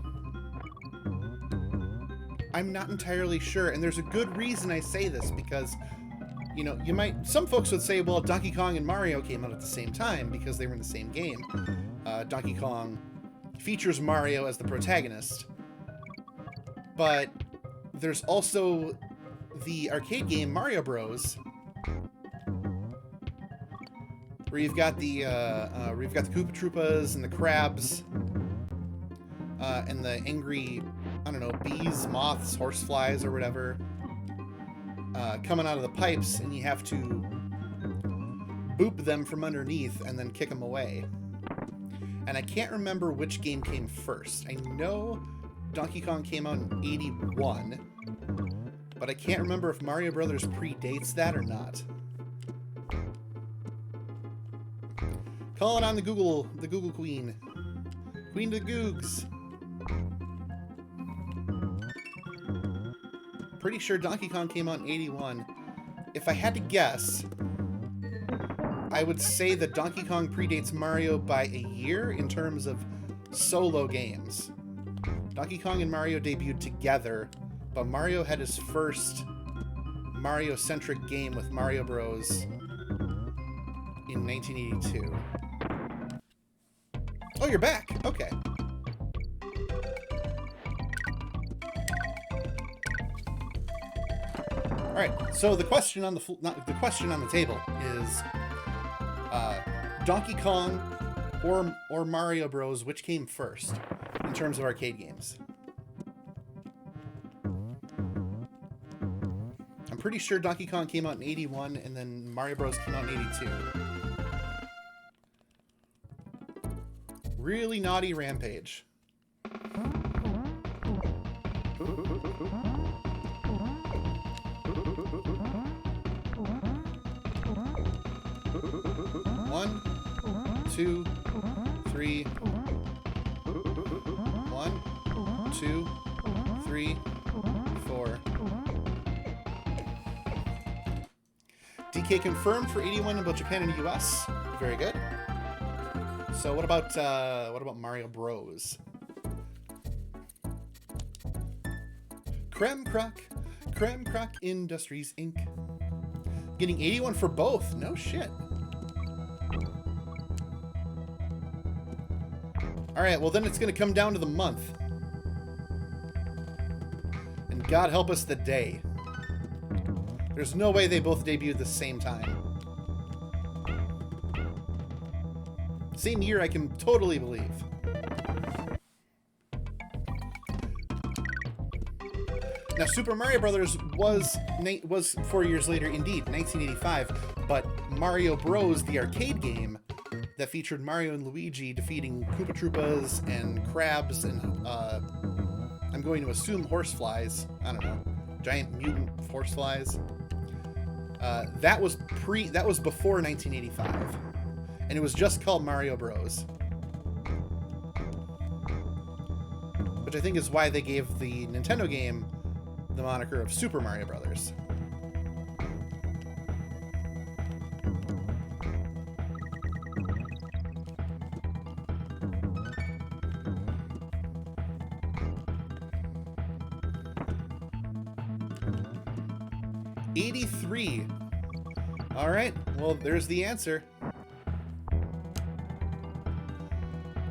[SPEAKER 1] I'm not entirely sure, and there's a good reason I say this, because, you know, some folks would say, well, Donkey Kong and Mario came out at the same time because they were in the same game. Donkey Kong features Mario as the protagonist, but there's also the arcade game Mario Bros, where you've got the Koopa Troopas and the crabs, and the angry, I don't know, bees, moths, horseflies, or whatever, coming out of the pipes, and you have to boop them from underneath and then kick them away. And I can't remember which game came first. I know Donkey Kong came out in '81, but I can't remember if Mario Brothers predates that or not. Calling on the Google Queen. Queen of the Googs. Pretty sure Donkey Kong came out in '81. If I had to guess, I would say that Donkey Kong predates Mario by a year in terms of solo games. Donkey Kong and Mario debuted together, but Mario had his first Mario-centric game with Mario Bros. In 1982. Oh, you're back. Okay. All right. So the question on the question on the table is Donkey Kong or Mario Bros. Which came first in terms of arcade games? I'm pretty sure Donkey Kong came out in 81 and then Mario Bros. Came out in 82. Really naughty Rampage. One, two, three. 1, 2, 3, 4. DK confirmed for 81 in both Japan and US. Very good. So what about Mario Bros? Creme Crack Industries Inc. Getting 81 for both. No shit. All right, well then it's going to come down to the month. And God help us the day. There's no way they both debuted at the same time. Same year, I can totally believe. Now, Super Mario Brothers was 4 years later, indeed, 1985. But Mario Bros, the arcade game that featured Mario and Luigi defeating Koopa Troopas and crabs and I'm going to assume horseflies. I don't know, giant mutant horseflies. That was before 1985. And it was just called Mario Bros. Which I think is why they gave the Nintendo game the moniker of Super Mario Brothers. '83. All right. Well, there's the answer.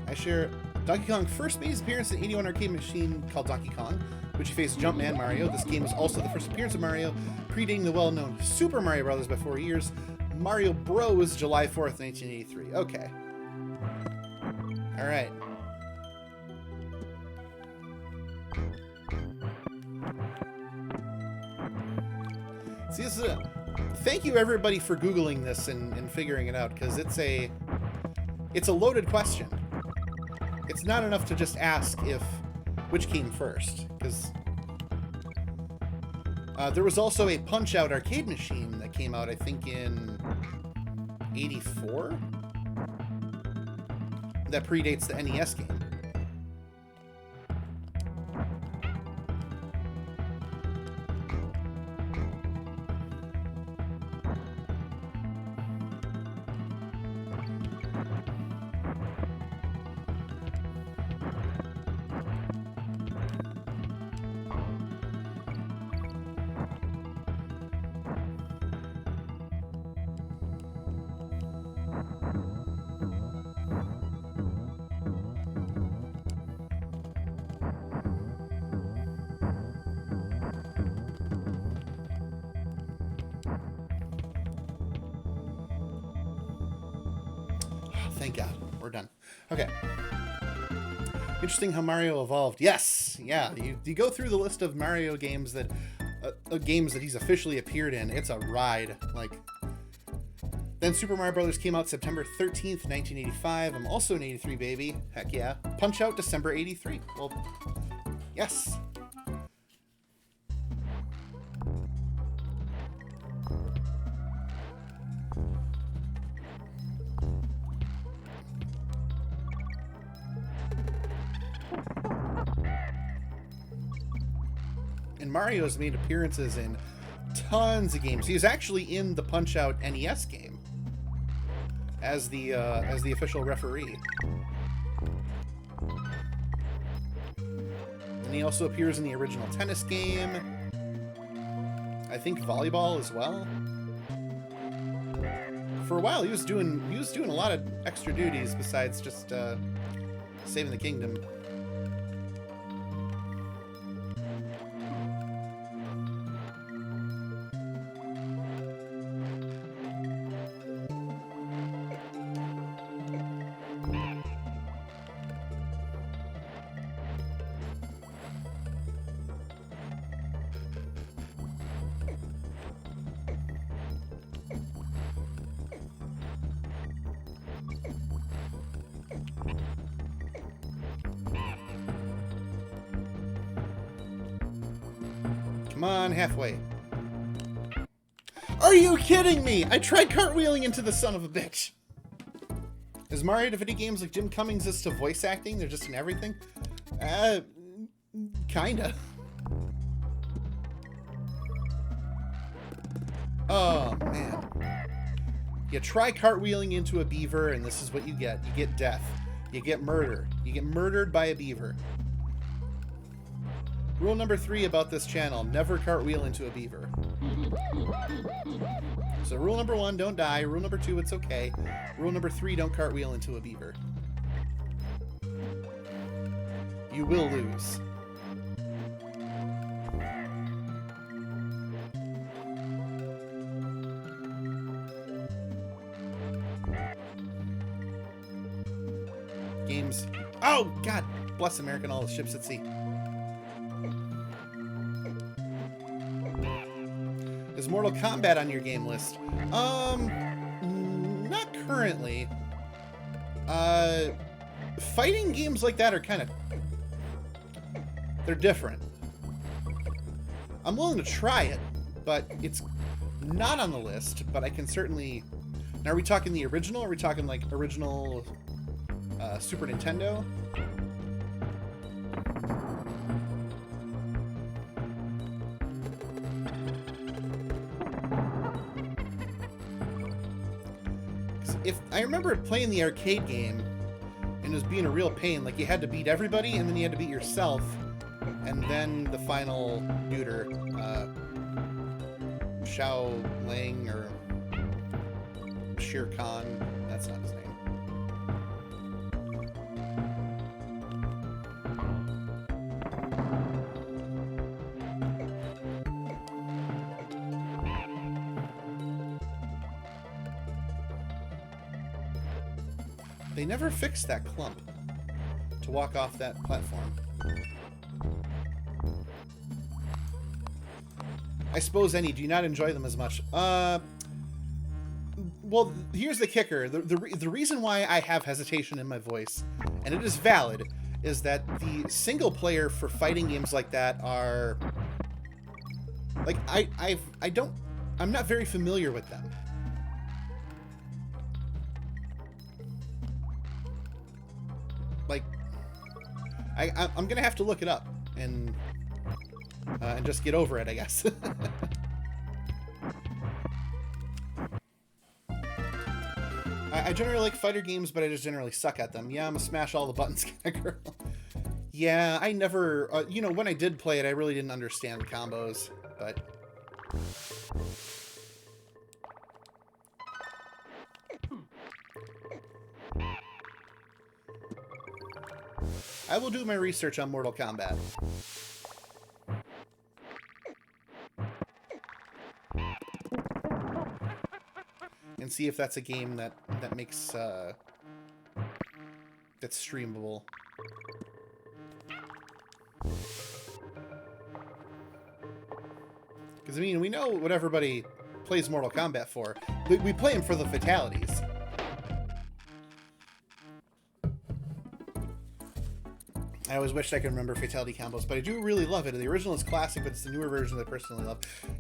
[SPEAKER 1] I share Donkey Kong first made his appearance in an 81 arcade machine called Donkey Kong, which he faced Jumpman Mario. This game was also the first appearance of Mario, predating the well-known Super Mario Brothers by 4 years. Mario Bros. July 4th, 1983. Okay. All right. See, this is thank you everybody for Googling this and figuring it out, because it's a loaded question. It's not enough to just ask which came first, because there was also a Punch-Out arcade machine that came out, I think, in '84 that predates the NES game. Thank God. We're done. Okay. Interesting how Mario evolved. Yes! Yeah, you go through the list of Mario games that he's officially appeared in. It's a ride. Like, then Super Mario Brothers came out September 13th, 1985. I'm also an 83 baby. Heck yeah. Punch-Out December 83. Well, yes. And Mario's made appearances in tons of games. He was actually in the Punch-Out NES game as the official referee. And he also appears in the original tennis game. I think volleyball as well. For a while, he was doing a lot of extra duties besides just saving the kingdom. Come on, halfway. Are you kidding me? I tried cartwheeling into the son of a bitch. Is Mario to video games like Jim Cummings is to voice acting? They're just in everything? Kinda. Oh, man. You try cartwheeling into a beaver, and this is what you get. You get death. You get murder. You get murdered by a beaver. Rule number 3 about this channel, never cartwheel into a beaver. So rule number 1, don't die. Rule number 2, it's okay. Rule number 3, don't cartwheel into a beaver. You will lose. Games. Oh, God. Bless America and all the ships at sea. Is Mortal Kombat on your game list? Not currently. Fighting games like that are kind of... they're different. I'm willing to try it, but it's not on the list, but I can certainly... Now, are we talking the original? Or are we talking, like, original Super Nintendo? If I remember playing the arcade game, and it was being a real pain. Like, you had to beat everybody, and then you had to beat yourself, and then the final duder, Shao Lang or Shere Khan. That's not his name. They never fixed that clump to walk off that platform. I suppose any do you not enjoy them as much? Well, here's the kicker. The reason why I have hesitation in my voice, and it is valid, is that the single player for fighting games like that are like I'm not very familiar with them. Like, I'm gonna have to look it up and just get over it, I guess. I generally like fighter games, but I just generally suck at them. Yeah, I'm a smash all the buttons kind of girl. Yeah, I never, you know, when I did play it, I really didn't understand the combos, but... I will do my research on Mortal Kombat. And see if that's a game that makes, that's streamable. Because, I mean, we know what everybody plays Mortal Kombat for. We play them for the fatalities. I always wished I could remember fatality combos, but I do really love it. The original is classic, but it's the newer version that I personally love.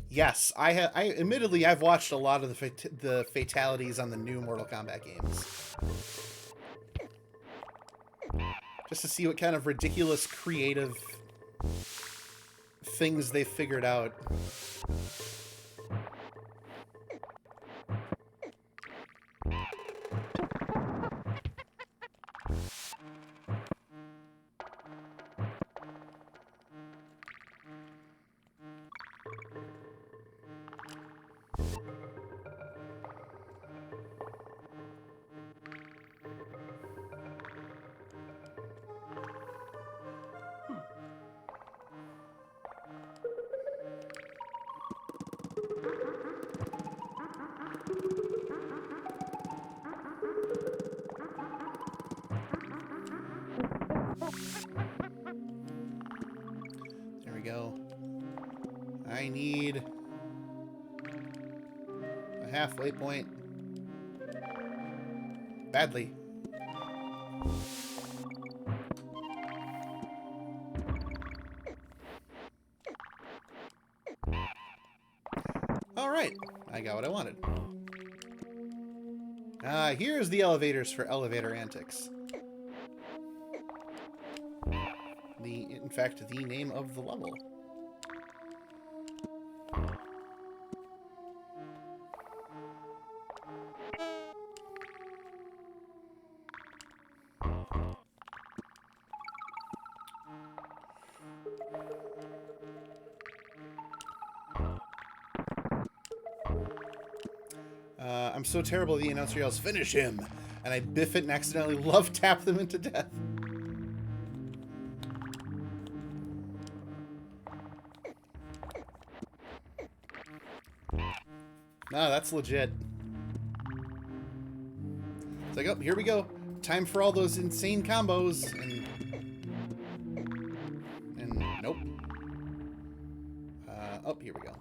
[SPEAKER 1] Yes, admittedly, I've watched a lot of the fatalities on the new Mortal Kombat games. Just to see what kind of ridiculous, creative things they've figured out. we go. I need a halfway point. Badly. All right, I got what I wanted. Here's the elevators for elevator antics. In fact, the name of the level. I'm so terrible the announcer yells, "Finish him!" And I biff it and accidentally love tap them into death. No, that's legit. It's like, oh, here we go. Time for all those insane combos. And nope. Oh, here we go.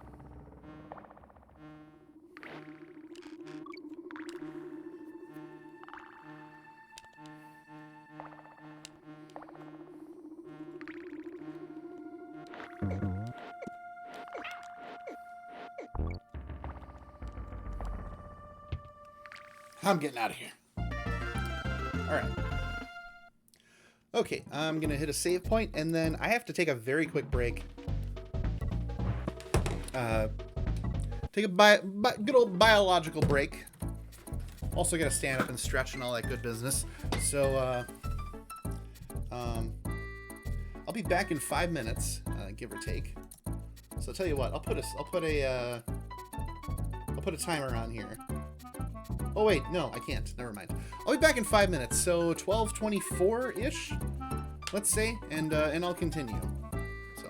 [SPEAKER 1] I'm getting out of here. Alright. Okay, I'm going to hit a save point, and then I have to take a very quick break. Take a good old biological break. Also got to stand up and stretch and all that good business. So, I'll be back in 5 minutes, give or take. So I'll tell you what, I'll put a timer on here. Oh wait, no, I can't. Never mind. I'll be back in 5 minutes, so 12:24-ish, let's say, and I'll continue. So.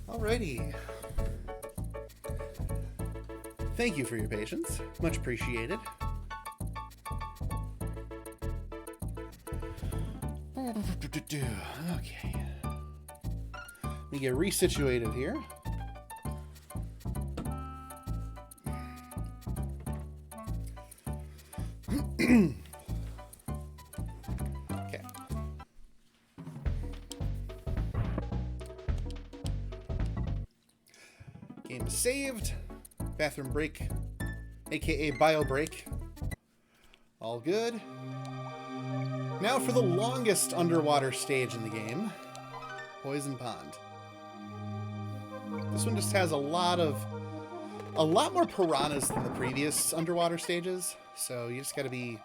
[SPEAKER 1] Alrighty. Thank you for your patience. Much appreciated. Okay. Let me get resituated here. Okay. Game is saved. Bathroom break, aka bio break. All good. Now for the longest underwater stage in the game, Poison Pond. This one just has a lot more piranhas than the previous underwater stages, so you just gotta be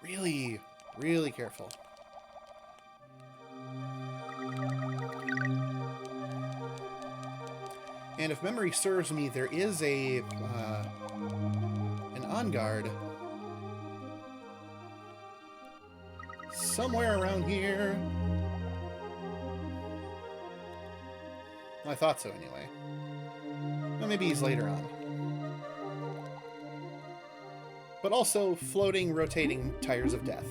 [SPEAKER 1] really, really careful. And if memory serves me, there is an on-guard somewhere around here. I thought so, anyway. Well, maybe he's later on. But also floating, rotating tires of death.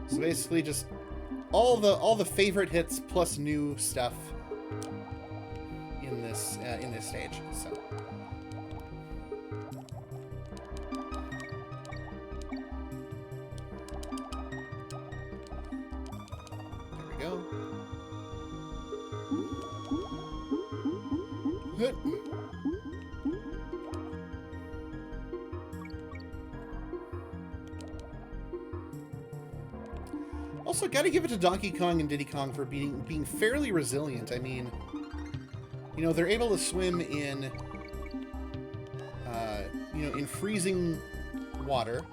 [SPEAKER 1] So basically, just all the favorite hits plus new stuff in this stage. So. Also, gotta give it to Donkey Kong and Diddy Kong for being fairly resilient. I mean, you know, they're able to swim in, in freezing water,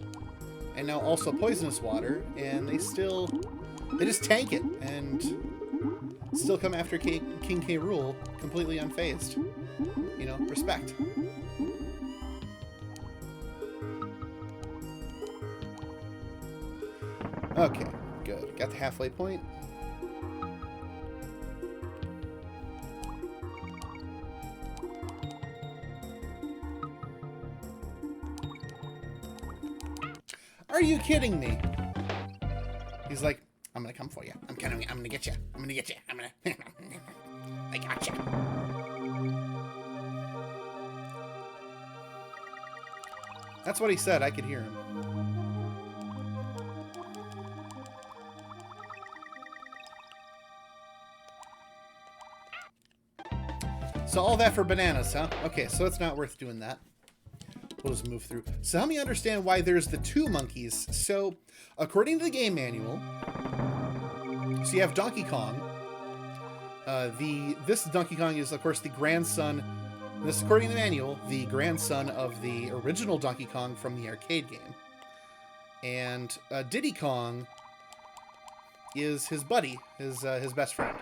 [SPEAKER 1] and now also poisonous water, and they just tank it and still come after King K. Rool completely unfazed. You know, respect. Okay, good. Got the halfway point. Are you kidding me? He's like, I'm gonna come for you. I'm gonna get you. I'm gonna get you. I got you. That's what he said. I could hear him. So all that for bananas, huh? Okay, so it's not worth doing that. We'll just move through. So help me understand why there's the two monkeys. So, according to the game manual, so you have Donkey Kong. This Donkey Kong is, of course, the grandson. This, according to the manual, the grandson of the original Donkey Kong from the arcade game. And Diddy Kong is his buddy, his best friend.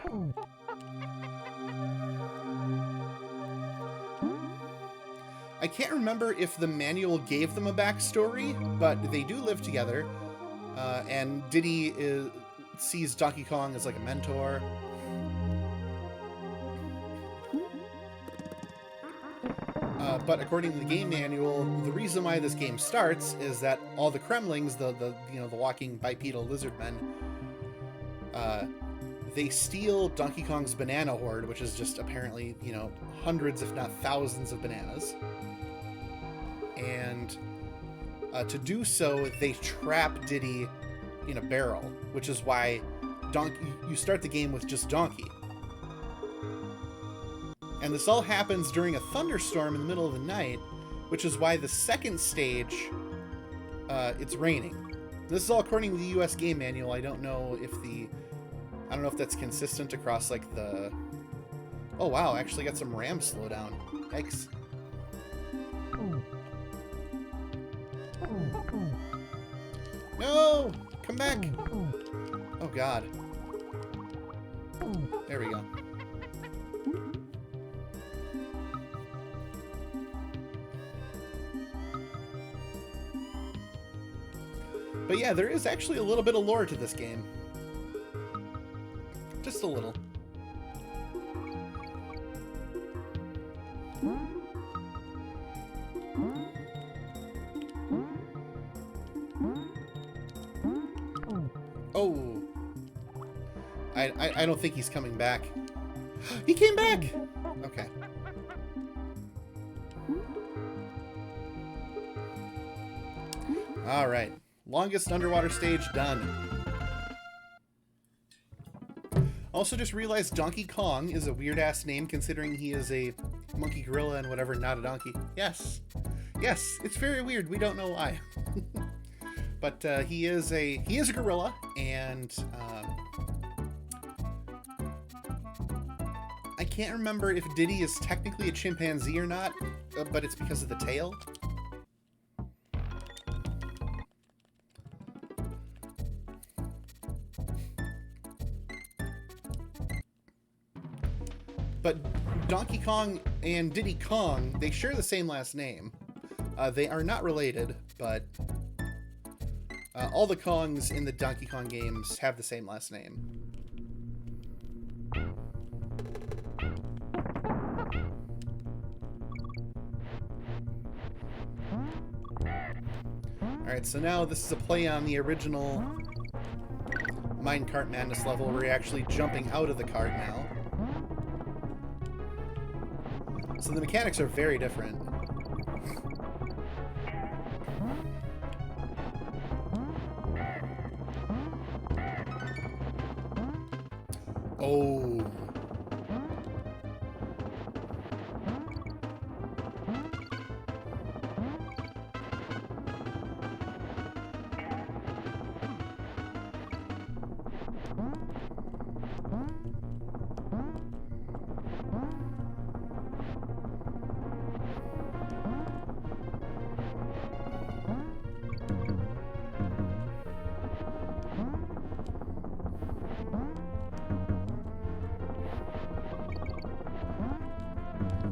[SPEAKER 1] I can't remember if the manual gave them a backstory, but they do live together. And Diddy sees Donkey Kong as like a mentor. But according to the game manual, the reason why this game starts is that all the Kremlings, the walking bipedal lizard men, they steal Donkey Kong's banana hoard, which is just apparently, hundreds if not thousands of bananas. And to do so, they trap Diddy in a barrel, which is why you start the game with just Donkey. And this all happens during a thunderstorm in the middle of the night, which is why the second stage, it's raining. This is all according to the US game manual. I don't know if that's consistent across like the... Oh wow, I actually got some RAM slowdown. Yikes. No! Come back! Oh god. There we go. But yeah, there is actually a little bit of lore to this game. Just a little. Oh. I don't think he's coming back. He came back! Okay. Alright. Longest underwater stage done. Also just realized Donkey Kong is a weird-ass name considering he is a monkey gorilla and whatever, not a donkey. Yes. Yes, it's very weird. We don't know why. But he is a gorilla, and I can't remember if Diddy is technically a chimpanzee or not, but it's because of the tail. But Donkey Kong and Diddy Kong, they share the same last name. They are not related, but all the Kongs in the Donkey Kong games have the same last name. Alright, so now this is a play on the original Minecart Madness level where you're actually jumping out of the cart now. So the mechanics are very different. Oh.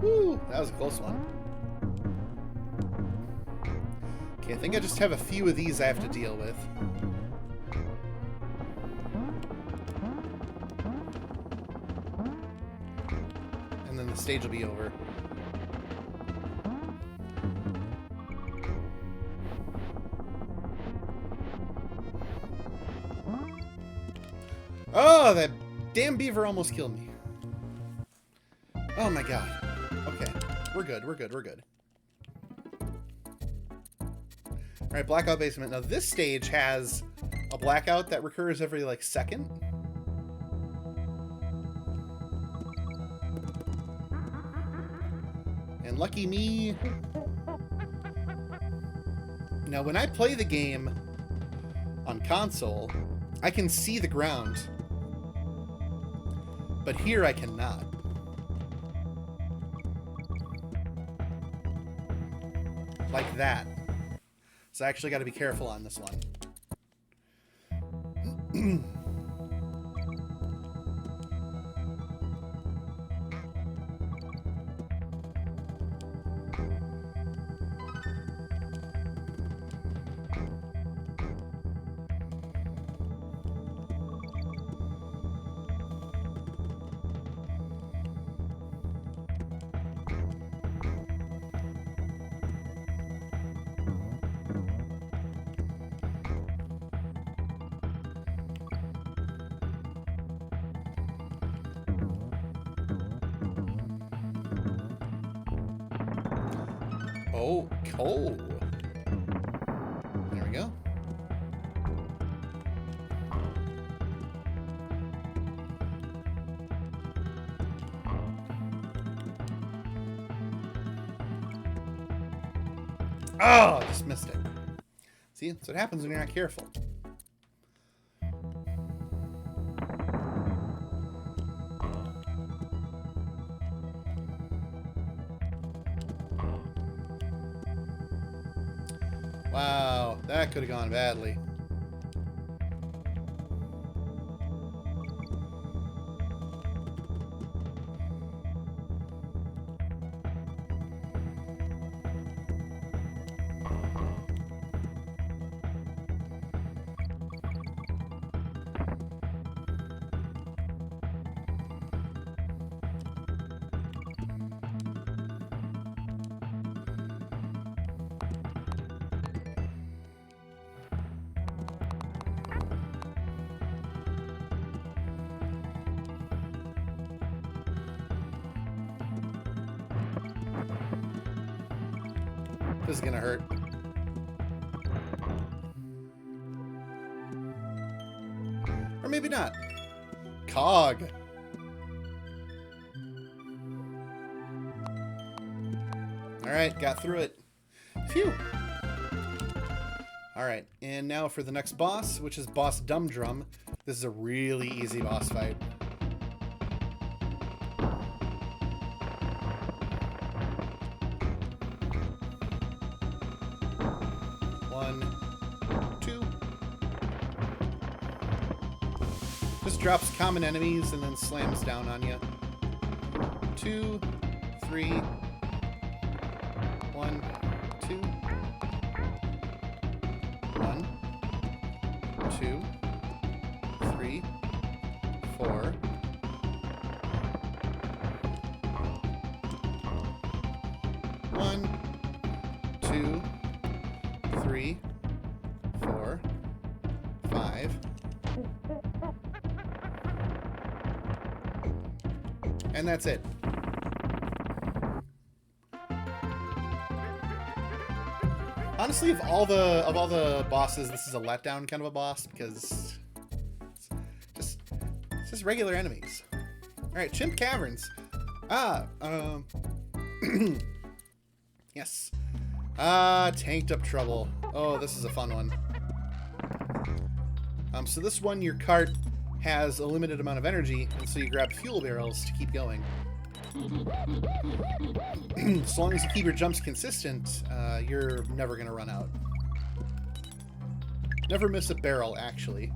[SPEAKER 1] Woo, that was a close one. Okay, I think I just have a few of these I have to deal with. And then the stage will be over. Oh, that damn beaver almost killed me. Oh my god. Okay. We're good, we're good, we're good. Alright, Blackout Basement. Now this stage has a blackout that recurs every, like, second. And lucky me... Now when I play the game on console, I can see the ground. But here I cannot. Like that. So I actually got to be careful on this one. Oh, coal. There we go. Oh, just missed it. See, that's what happens when you're not careful. Wow, that could have gone badly. This is gonna hurt. Or maybe not. Cog. Alright, got through it. Phew. Alright, and now for the next boss, which is Boss Dumb Drum. This is a really easy boss fight. Just drops common enemies and then slams down on you. 2, 3, 1, 2, 1, 2, 3, 4. 1, 2, 3, 4, 5. And that's it. Honestly, of all the bosses, this is a letdown kind of a boss because it's just regular enemies. All right, Chimp Caverns. Yes. Tanked Up Trouble. Oh, this is a fun one. So this one, your cart has a limited amount of energy, and so you grab fuel barrels to keep going. As long as you keep your jumps consistent, you're never going to run out. Never miss a barrel, actually.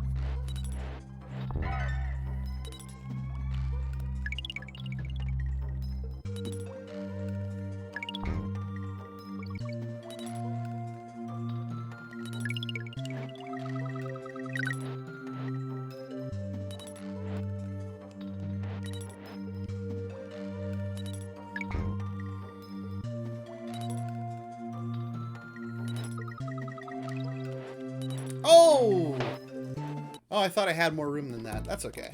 [SPEAKER 1] Oh! Oh, I thought I had more room than that. That's okay.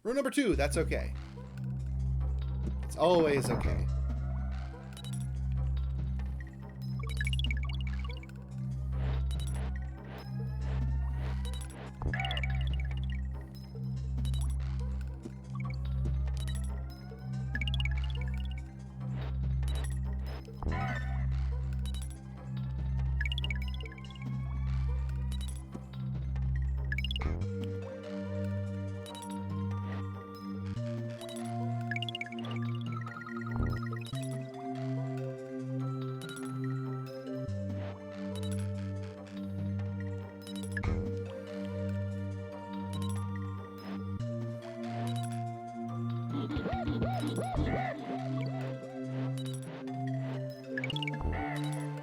[SPEAKER 1] Room number 2, that's okay. It's always okay.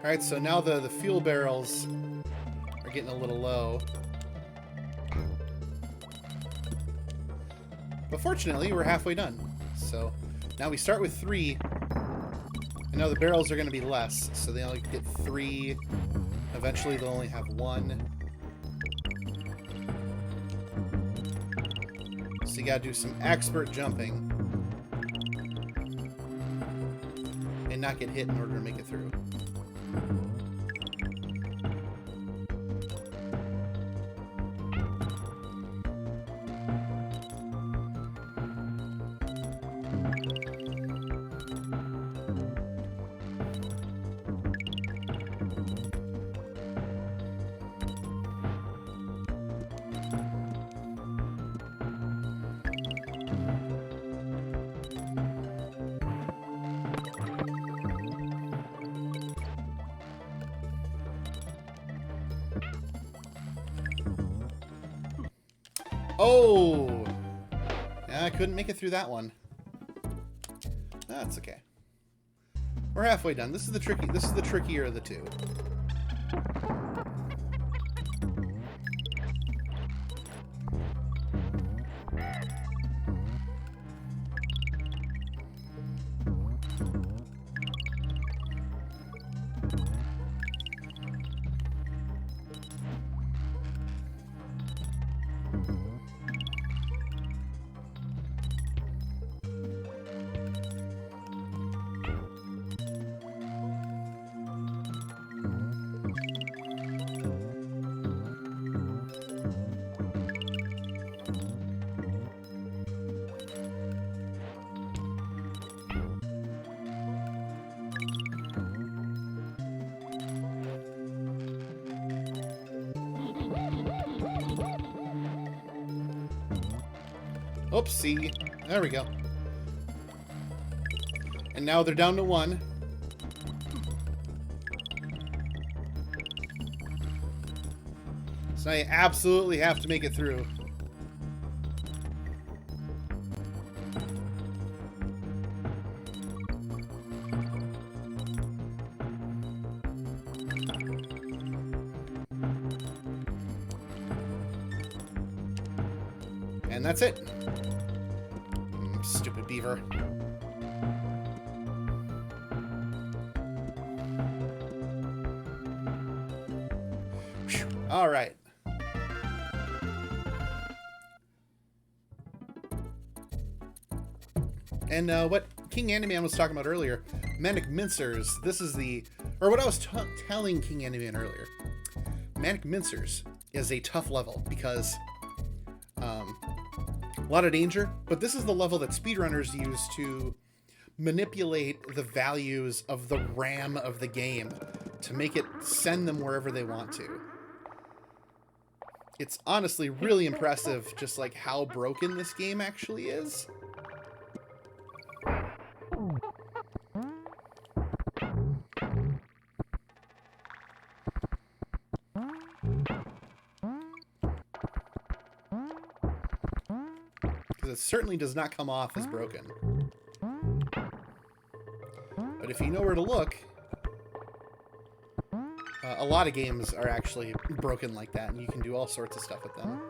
[SPEAKER 1] Alright, so now the fuel barrels are getting a little low. But fortunately, we're halfway done. So now we start with 3. And now the barrels are going to be less. So they only get 3. Eventually they'll only have 1. So you gotta do some expert jumping. And not get hit in order to make it through. Oh! Yeah, I couldn't make it through that one. That's okay. We're halfway done. This is the trickier of the two. Oopsie. There we go. And now they're down to 1. So now you absolutely have to make it through. And that's it. Stupid beaver. All right. And what King Andyman was talking about earlier, Manic Mincers. This is the, or what I was telling King Andyman earlier. Manic Mincers is a tough level because a lot of danger, but this is the level that speedrunners use to manipulate the values of the RAM of the game to make it send them wherever they want to. It's honestly really impressive just like how broken this game actually is. It certainly does not come off as broken. But if you know where to look, a lot of games are actually broken like that, and you can do all sorts of stuff with them.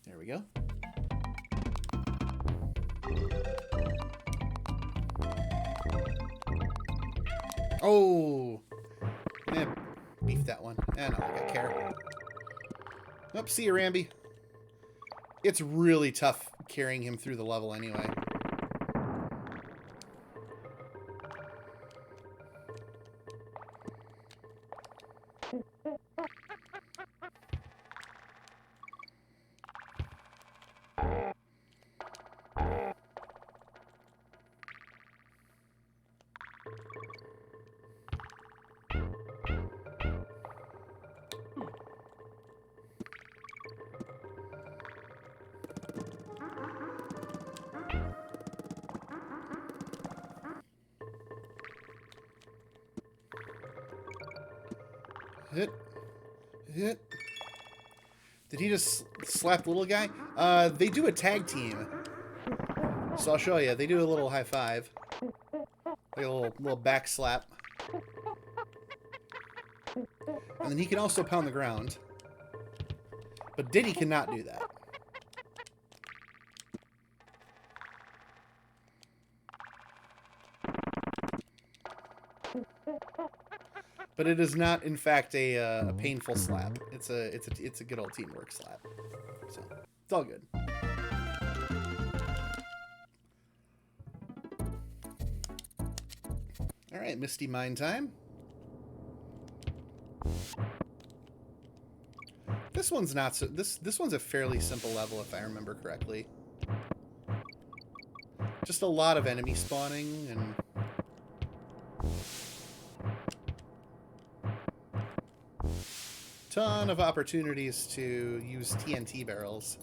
[SPEAKER 1] There we go. Oh! Beef that one. I don't think I care. Nope, see you, Ramby. It's really tough carrying him through the level anyway. Hit. Did he just slap the little guy? They do a tag team. So I'll show you. They do a little high five. Like a little back slap. And then he can also pound the ground. But Diddy cannot do that. But it is not, in fact, a painful slap. It's a good old teamwork slap. So it's all good. All right, Misty Mine time. This one's not so. This one's a fairly simple level, if I remember correctly. Just a lot of enemy spawning and. Ton of opportunities to use TNT barrels.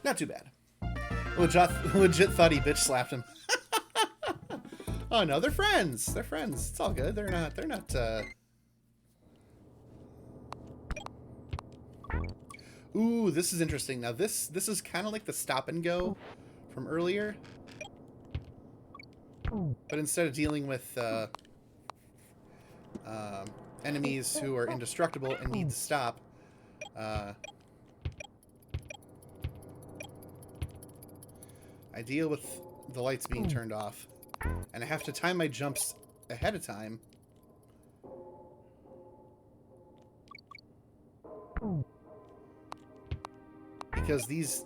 [SPEAKER 1] Not too bad. Legit thought he bitch slapped him. Oh no, they're friends. They're friends. It's all good. They're not. Ooh, this is interesting. Now this is kind of like the stop and go from earlier, but instead of dealing with enemies who are indestructible and need to stop, I deal with the lights being turned off, and I have to time my jumps ahead of time. Because these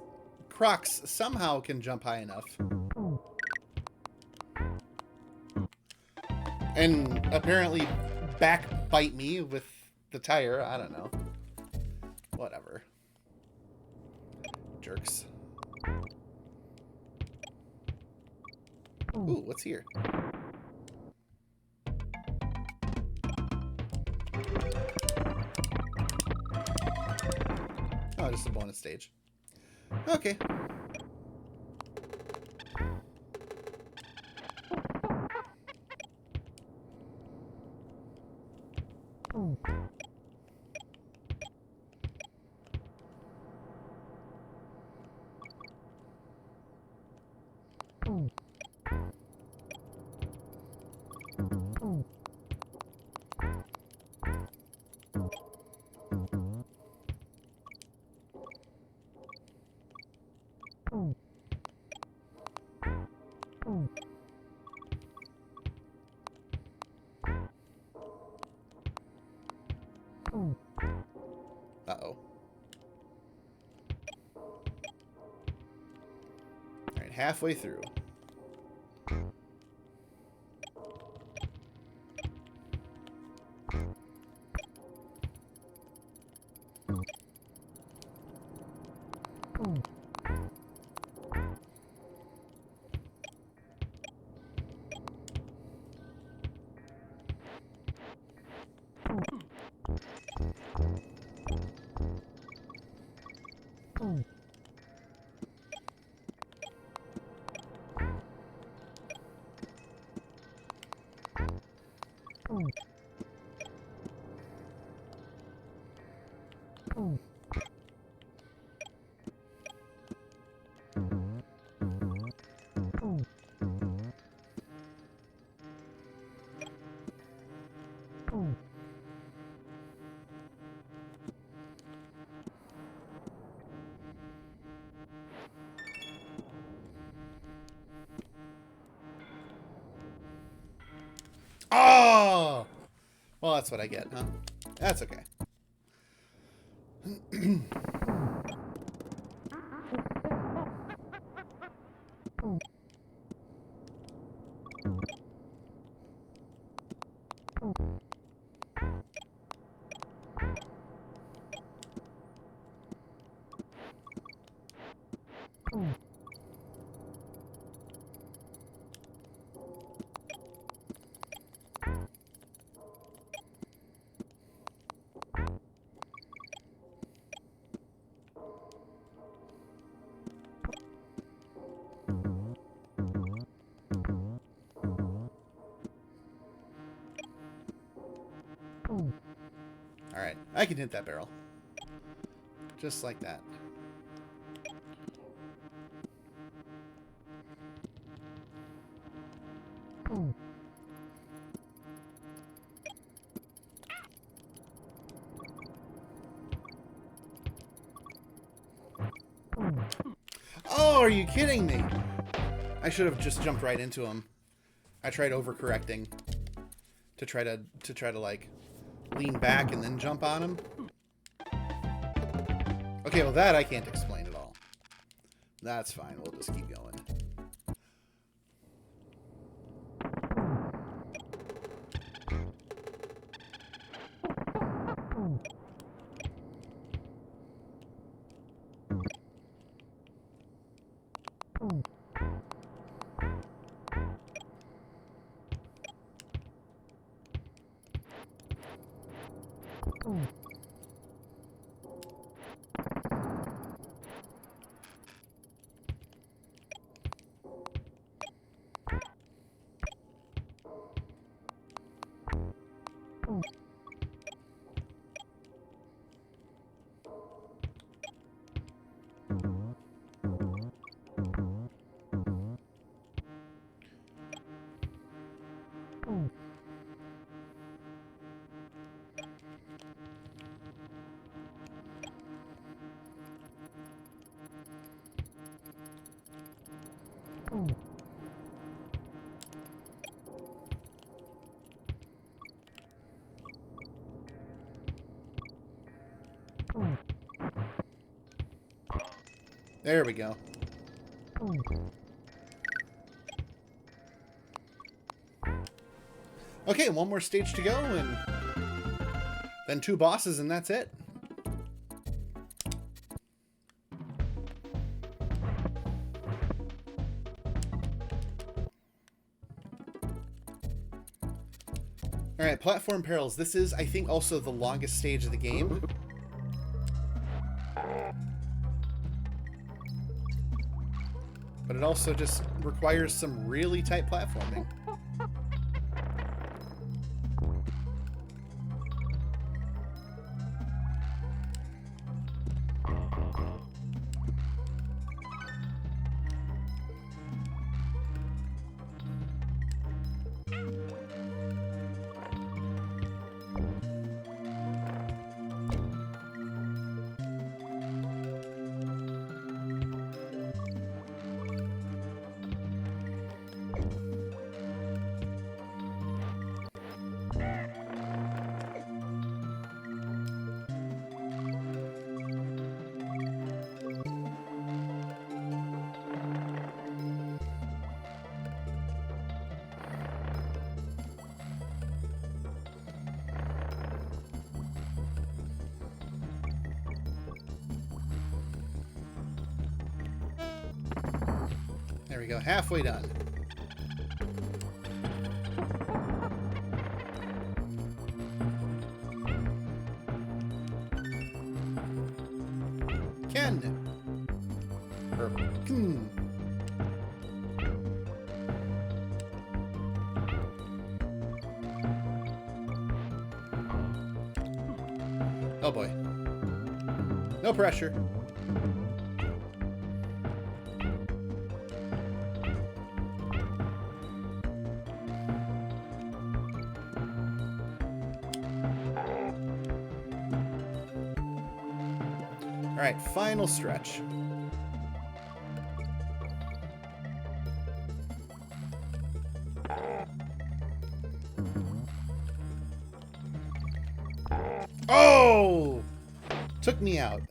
[SPEAKER 1] crocs somehow can jump high enough. And apparently backbite me with the tire. I don't know. Whatever. Jerks. Ooh, what's here? Oh, just a bonus stage. Okay. Uh-oh. Alright, halfway through. Oh! Well, that's what I get, huh? That's okay. Alright, I can hit that barrel. Just like that. Oh, are you kidding me? I should have just jumped right into him. I tried overcorrecting to try to like lean back and then jump on him. Okay, well that I can't explain at all. That's fine. We'll just keep going. There we go. Okay, one more stage to go, and then 2 bosses, and that's it. Alright, Platform Perils. This is, I think, also the longest stage of the game. But it also just requires some really tight platforming. There we go, halfway done. Ken! Or, Oh boy. No pressure. All right, final stretch. Oh! Took me out.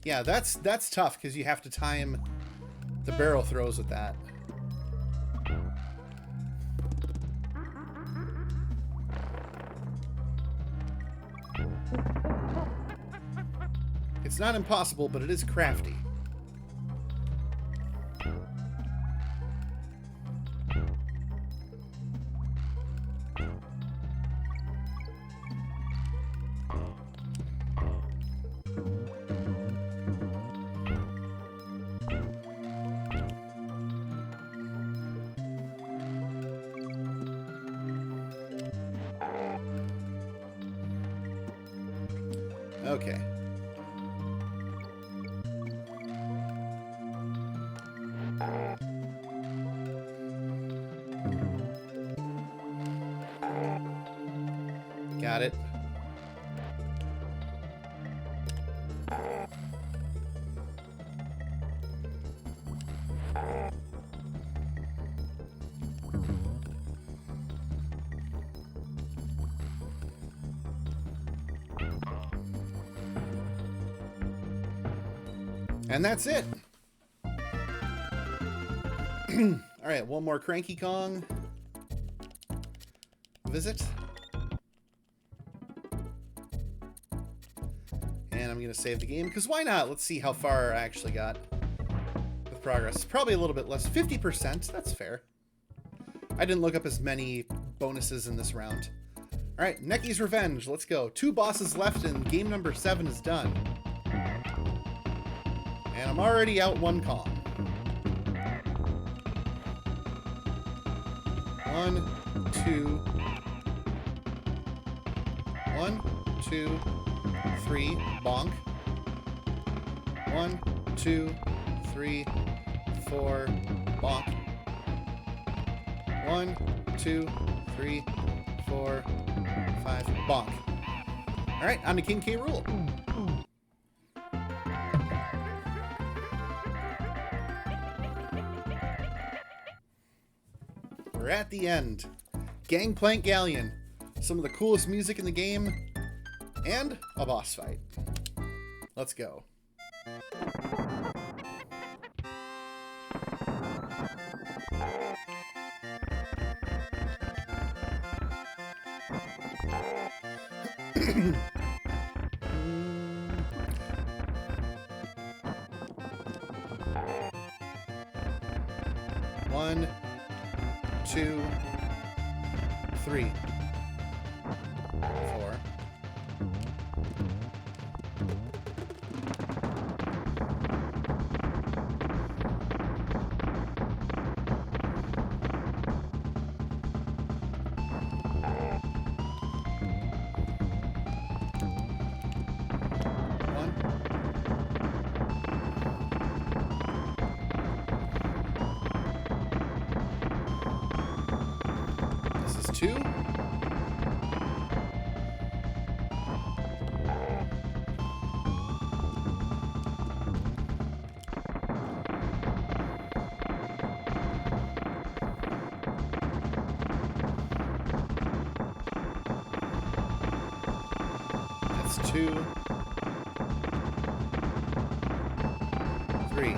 [SPEAKER 1] Yeah, that's tough because you have to time the barrel throws with that. It's not impossible, but it is crafty. Okay. Got it. And that's it. All right, one more Cranky Kong visit. And I'm going to save the game, because why not? Let's see how far I actually got with progress. Probably a little bit less. 50%, that's fair. I didn't look up as many bonuses in this round. All right, Necky's Revenge, let's go. 2 bosses left and game number 7 is done. And I'm already out 1 Kong. 1, 2, 1, 2, 3, bonk. 1, 2, 3, 4, bonk. 1, 2, 3, 4, 5, bonk. All right, on to King K. Rool. We're at the end. Gangplank Galleon. Some of the coolest music in the game. And a boss fight. Let's go. One, 2, 3, 4. This is 2. That's 2. 3.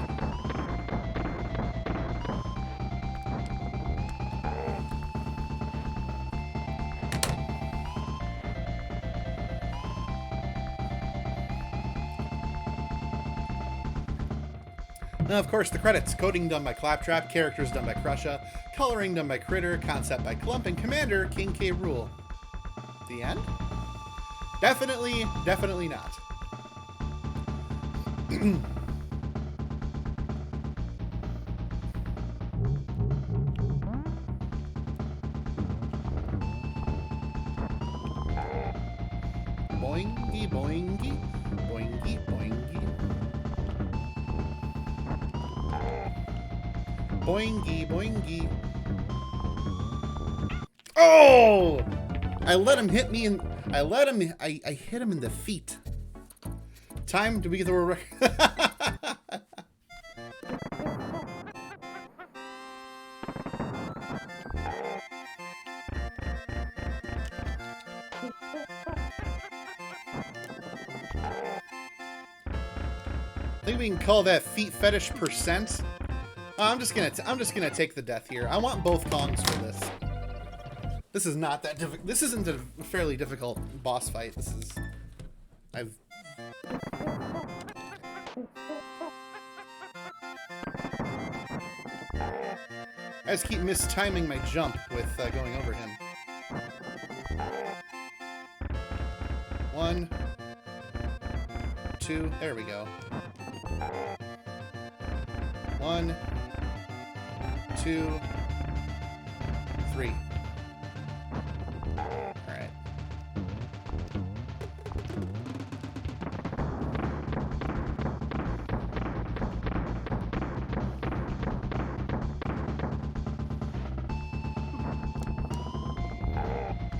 [SPEAKER 1] Now, of course, the credits. Coding done by Claptrap, characters done by Crusha, coloring done by Critter, concept by Clump, and commander, King K. Rool. The end? Definitely not. Boingy, boingy, boingy, boingy. Boingy, boingy. Oh! I let him hit me and I hit him in the feet. Time to be the I think we can call that feet fetish %. I'm just gonna take the death here. I want both Kongs for this. This is not that difficult. This isn't a fairly difficult boss fight. This is... I just keep mistiming my jump with going over him. 1, 2, there we go. 1, 2, 3. Alright.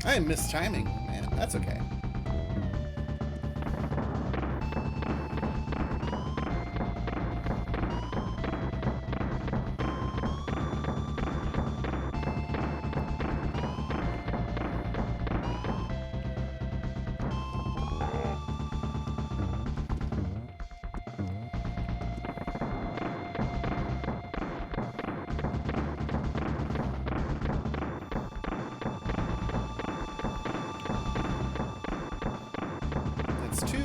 [SPEAKER 1] I am mistiming, man. That's okay. That's 2.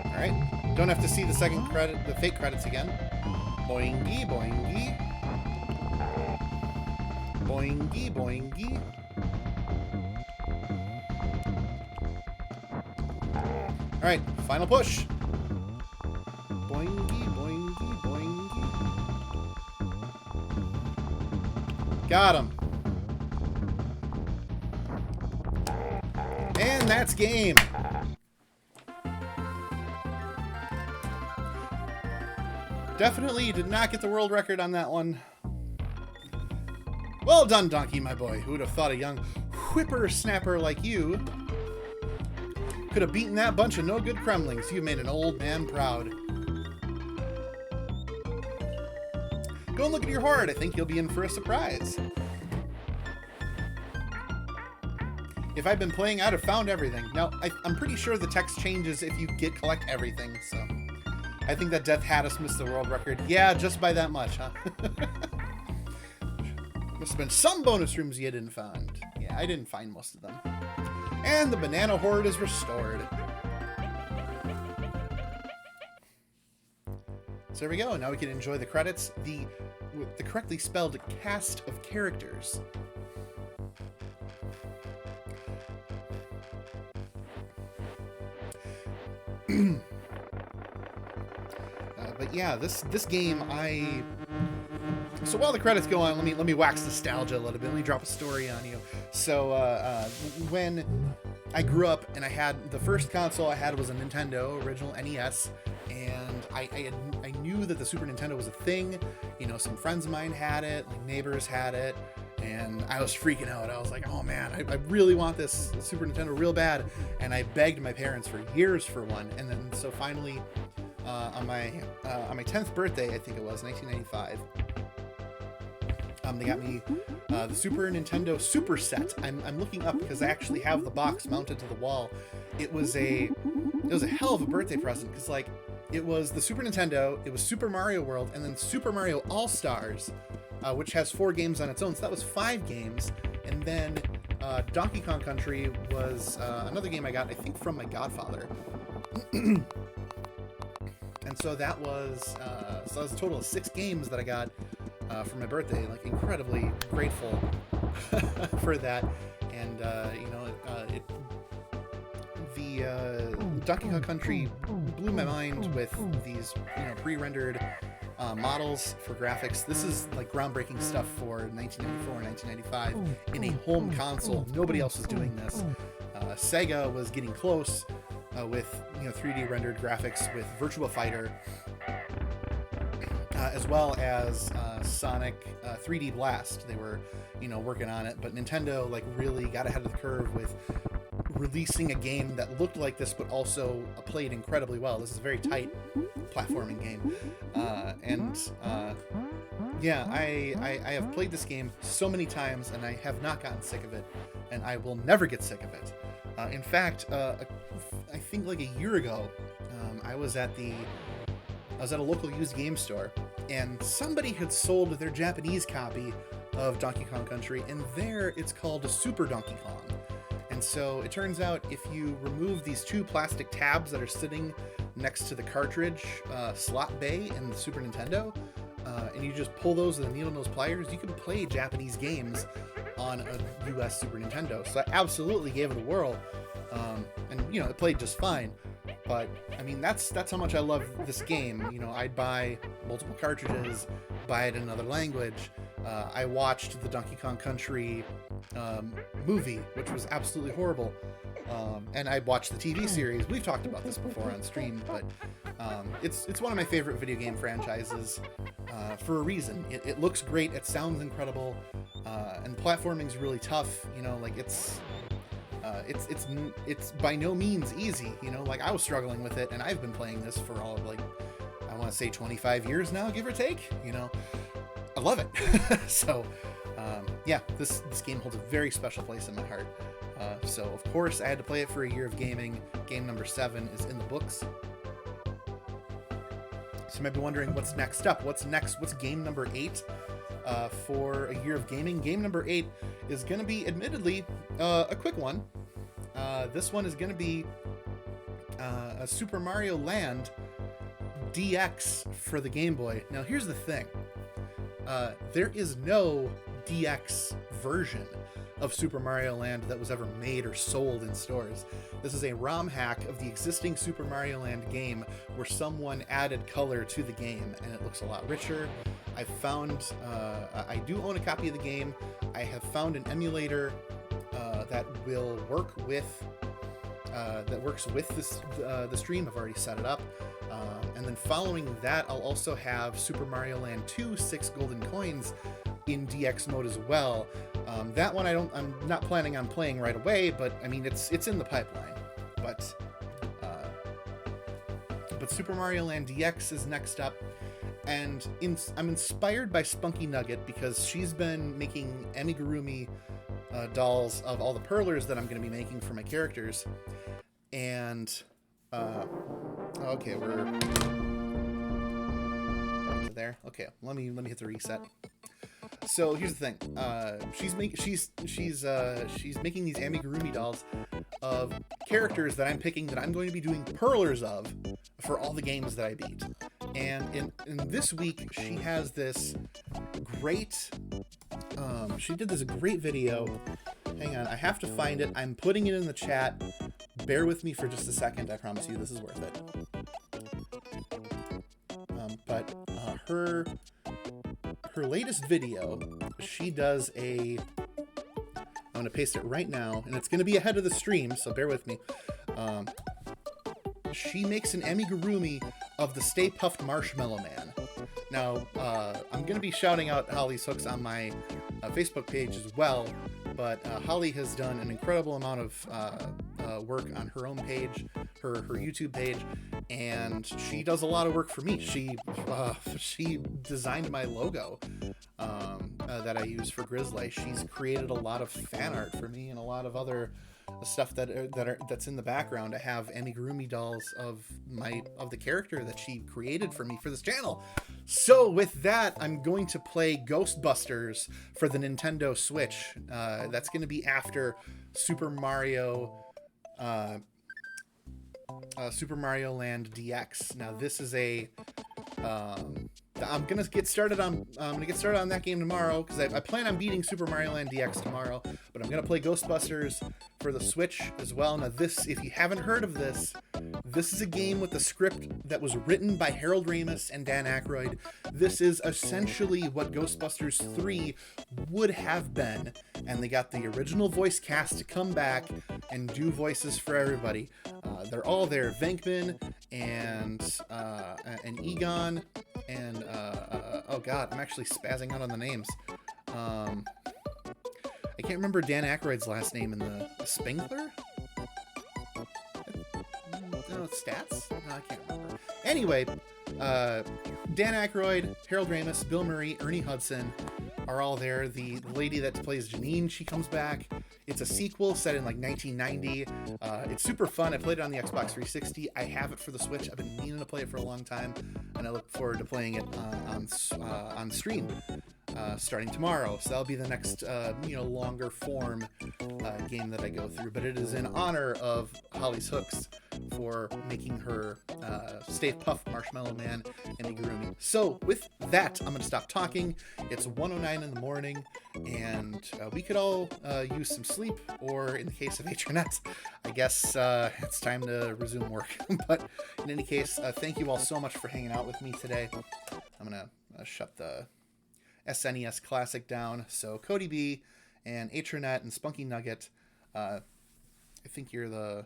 [SPEAKER 1] Alright. Don't have to see the second credit, the fake credits again. Boingy, boingy. Boingy, boingy. Alright, final push. Boingy, boingy, boingy. Got him. And that's game. Definitely did not get the world record on that one. Well done, Donkey, my boy. Who would have thought a young whippersnapper like you could have beaten that bunch of no-good crumblings? You made an old man proud. Go and look at your hoard. I think you'll be in for a surprise. If I've been playing, I'd have found everything. Now, I'm pretty sure the text changes if you collect everything, so... I think that Death had us miss the world record. Yeah, just by that much, huh? Must have been some bonus rooms you didn't find. Yeah, I didn't find most of them. And the banana horde is restored. So there we go. Now we can enjoy the credits. The correctly spelled cast of characters. But yeah, this game, so while the credits go on, let me wax nostalgia a little bit. Let me drop a story on you. So when I grew up and I had the first console I had was a Nintendo original NES, and I knew that the Super Nintendo was a thing. You know, some friends of mine had it, like neighbors had it, and I was freaking out. I was like, oh man, I really want this Super Nintendo real bad, and I begged my parents for years for one, and then so finally. On my 10th birthday, I think it was 1995. They got me the Super Nintendo Super Set. I'm looking up because I actually have the box mounted to the wall. It was a hell of a birthday present because like it was the Super Nintendo, it was Super Mario World, and then Super Mario All Stars, which has 4 games on its own. So that was 5 games, and then Donkey Kong Country was another game I got, I think, from my godfather. And so that was a total of 6 games that I got for my birthday. Like, incredibly grateful for that. And the Donkey Kong Country blew my mind with these pre-rendered models for graphics. This is like groundbreaking stuff for 1994 and 1995 in a home console. Nobody else was doing this. Sega was getting close. With 3D rendered graphics with Virtua Fighter, as well as Sonic 3D Blast. They were working on it, but Nintendo like really got ahead of the curve with releasing a game that looked like this but also played incredibly well. This is a very tight platforming game, yeah, I have played this game so many times and I have not gotten sick of it, and I will never get sick of it. In fact, I think like a year ago, I was at a local used game store, and somebody had sold their Japanese copy of Donkey Kong Country, and there it's called a Super Donkey Kong. And so it turns out if you remove these 2 plastic tabs that are sitting next to the cartridge slot bay in the Super Nintendo, and you just pull those with a needle nose pliers, you can play Japanese games on a US Super Nintendo. So I absolutely gave it a whirl, and it played just fine. But I mean, that's how much I love this game. I'd buy multiple cartridges, buy it in another language. I watched the Donkey Kong Country movie, which was absolutely horrible, and I watched the TV series. We've talked about this before on stream, but it's one of my favorite video game franchises for a reason. It looks great, it sounds incredible, and the platforming's really tough. It's by no means easy. Like I was struggling with it, and I've been playing this for all of I want to say 25 years now, give or take. I love it. So yeah, this game holds a very special place in my heart. So of course I had to play it for a year of gaming. Game number 7 is in the books. So you might be wondering what's next up. What's next? What's game number 8 for a year of gaming? Game number 8 is going to be, admittedly, a quick one. This one is going to be a Super Mario Land DX for the Game Boy. Now, here's the thing. There is no DX version of Super Mario Land that was ever made or sold in stores. This is a ROM hack of the existing Super Mario Land game where someone added color to the game, and it looks a lot richer. I've found, I do own a copy of the game. I have found an emulator that will work with, that works with this, the stream. I've already set it up. And then following that, I'll also have Super Mario Land 2 6 golden coins in DX mode as well. That one I'm not planning on playing right away, but I mean it's in the pipeline. But Super Mario Land DX is next up, and I'm inspired by Spunky Nugget because she's been making amigurumi dolls of all the perlers that I'm going to be making for my characters. And okay, we're back to there. Okay, let me hit the reset. So here's the thing. She's making these amigurumi dolls of characters that I'm picking that I'm going to be doing perlers of for all the games that I beat. And in this week, she has this great. She did this great video. Hang on, I have to find it. I'm putting it in the chat. Bear with me for just a second. I promise you, this is worth it. But her latest video, she does a. I'm gonna paste it right now, and it's gonna be ahead of the stream, so bear with me. She makes an amigurumi of the Stay Puft Marshmallow Man. Now, I'm gonna be shouting out Holly's hooks on my Facebook page as well, but Holly has done an incredible amount of work on her own page, her YouTube page, and she does a lot of work for me. She designed my logo that I use for Grizzly. She's created a lot of fan art for me and a lot of other stuff that's in the background. I have amigurumi dolls of the character that she created for me for this channel. So with that, I'm going to play Ghostbusters for the Nintendo Switch. That's going to be after Super Mario Land DX. Now this is a I'm gonna get started on that game tomorrow because I plan on beating Super Mario Land DX tomorrow, but I'm gonna play Ghostbusters for the Switch as well. Now this, if you haven't heard of this is a game with a script that was written by Harold Ramis and Dan Aykroyd. This is essentially what Ghostbusters 3 would have been, and they got the original voice cast to come back and do voices for everybody. They're all there: Venkman and Egon and oh god, I'm actually spazzing out on the names. I can't remember Dan Aykroyd's last name in the Spengler. No, Stats? No, I can't remember. Anyway, Dan Aykroyd, Harold Ramis, Bill Murray, Ernie Hudson are all there. The lady that plays Janine, she comes back. It's a sequel set in like 1990. It's super fun. I played it on the Xbox 360. I have it for the Switch. I've been meaning to play it for a long time, and I look forward to playing it on stream starting tomorrow. So that'll be the next longer form game that I go through. But it is in honor of Holly's hooks for making her Stay Puft Marshmallow Man amigurumi. So with that, I'm going to stop talking. It's 1:09 in the morning, and we could all use some sleep, or in the case of Atronette, I guess it's time to resume work. But in any case, thank you all so much for hanging out with me today. I'm going to shut the SNES Classic down. So Cody B and Atronette and Spunky Nugget, I think you're the...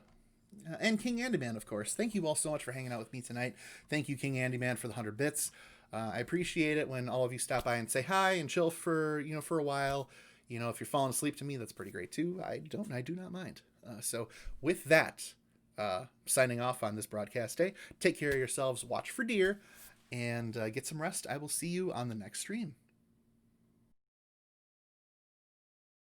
[SPEAKER 1] and King Andyman, of course. Thank you all so much for hanging out with me tonight. Thank you, King Andyman, for the 100 bits. I appreciate it when all of you stop by and say hi and chill for a while. If you're falling asleep to me, that's pretty great too. I do not mind. So with that, signing off on this broadcast day. Take care of yourselves. Watch for deer, and get some rest. I will see you on the next stream.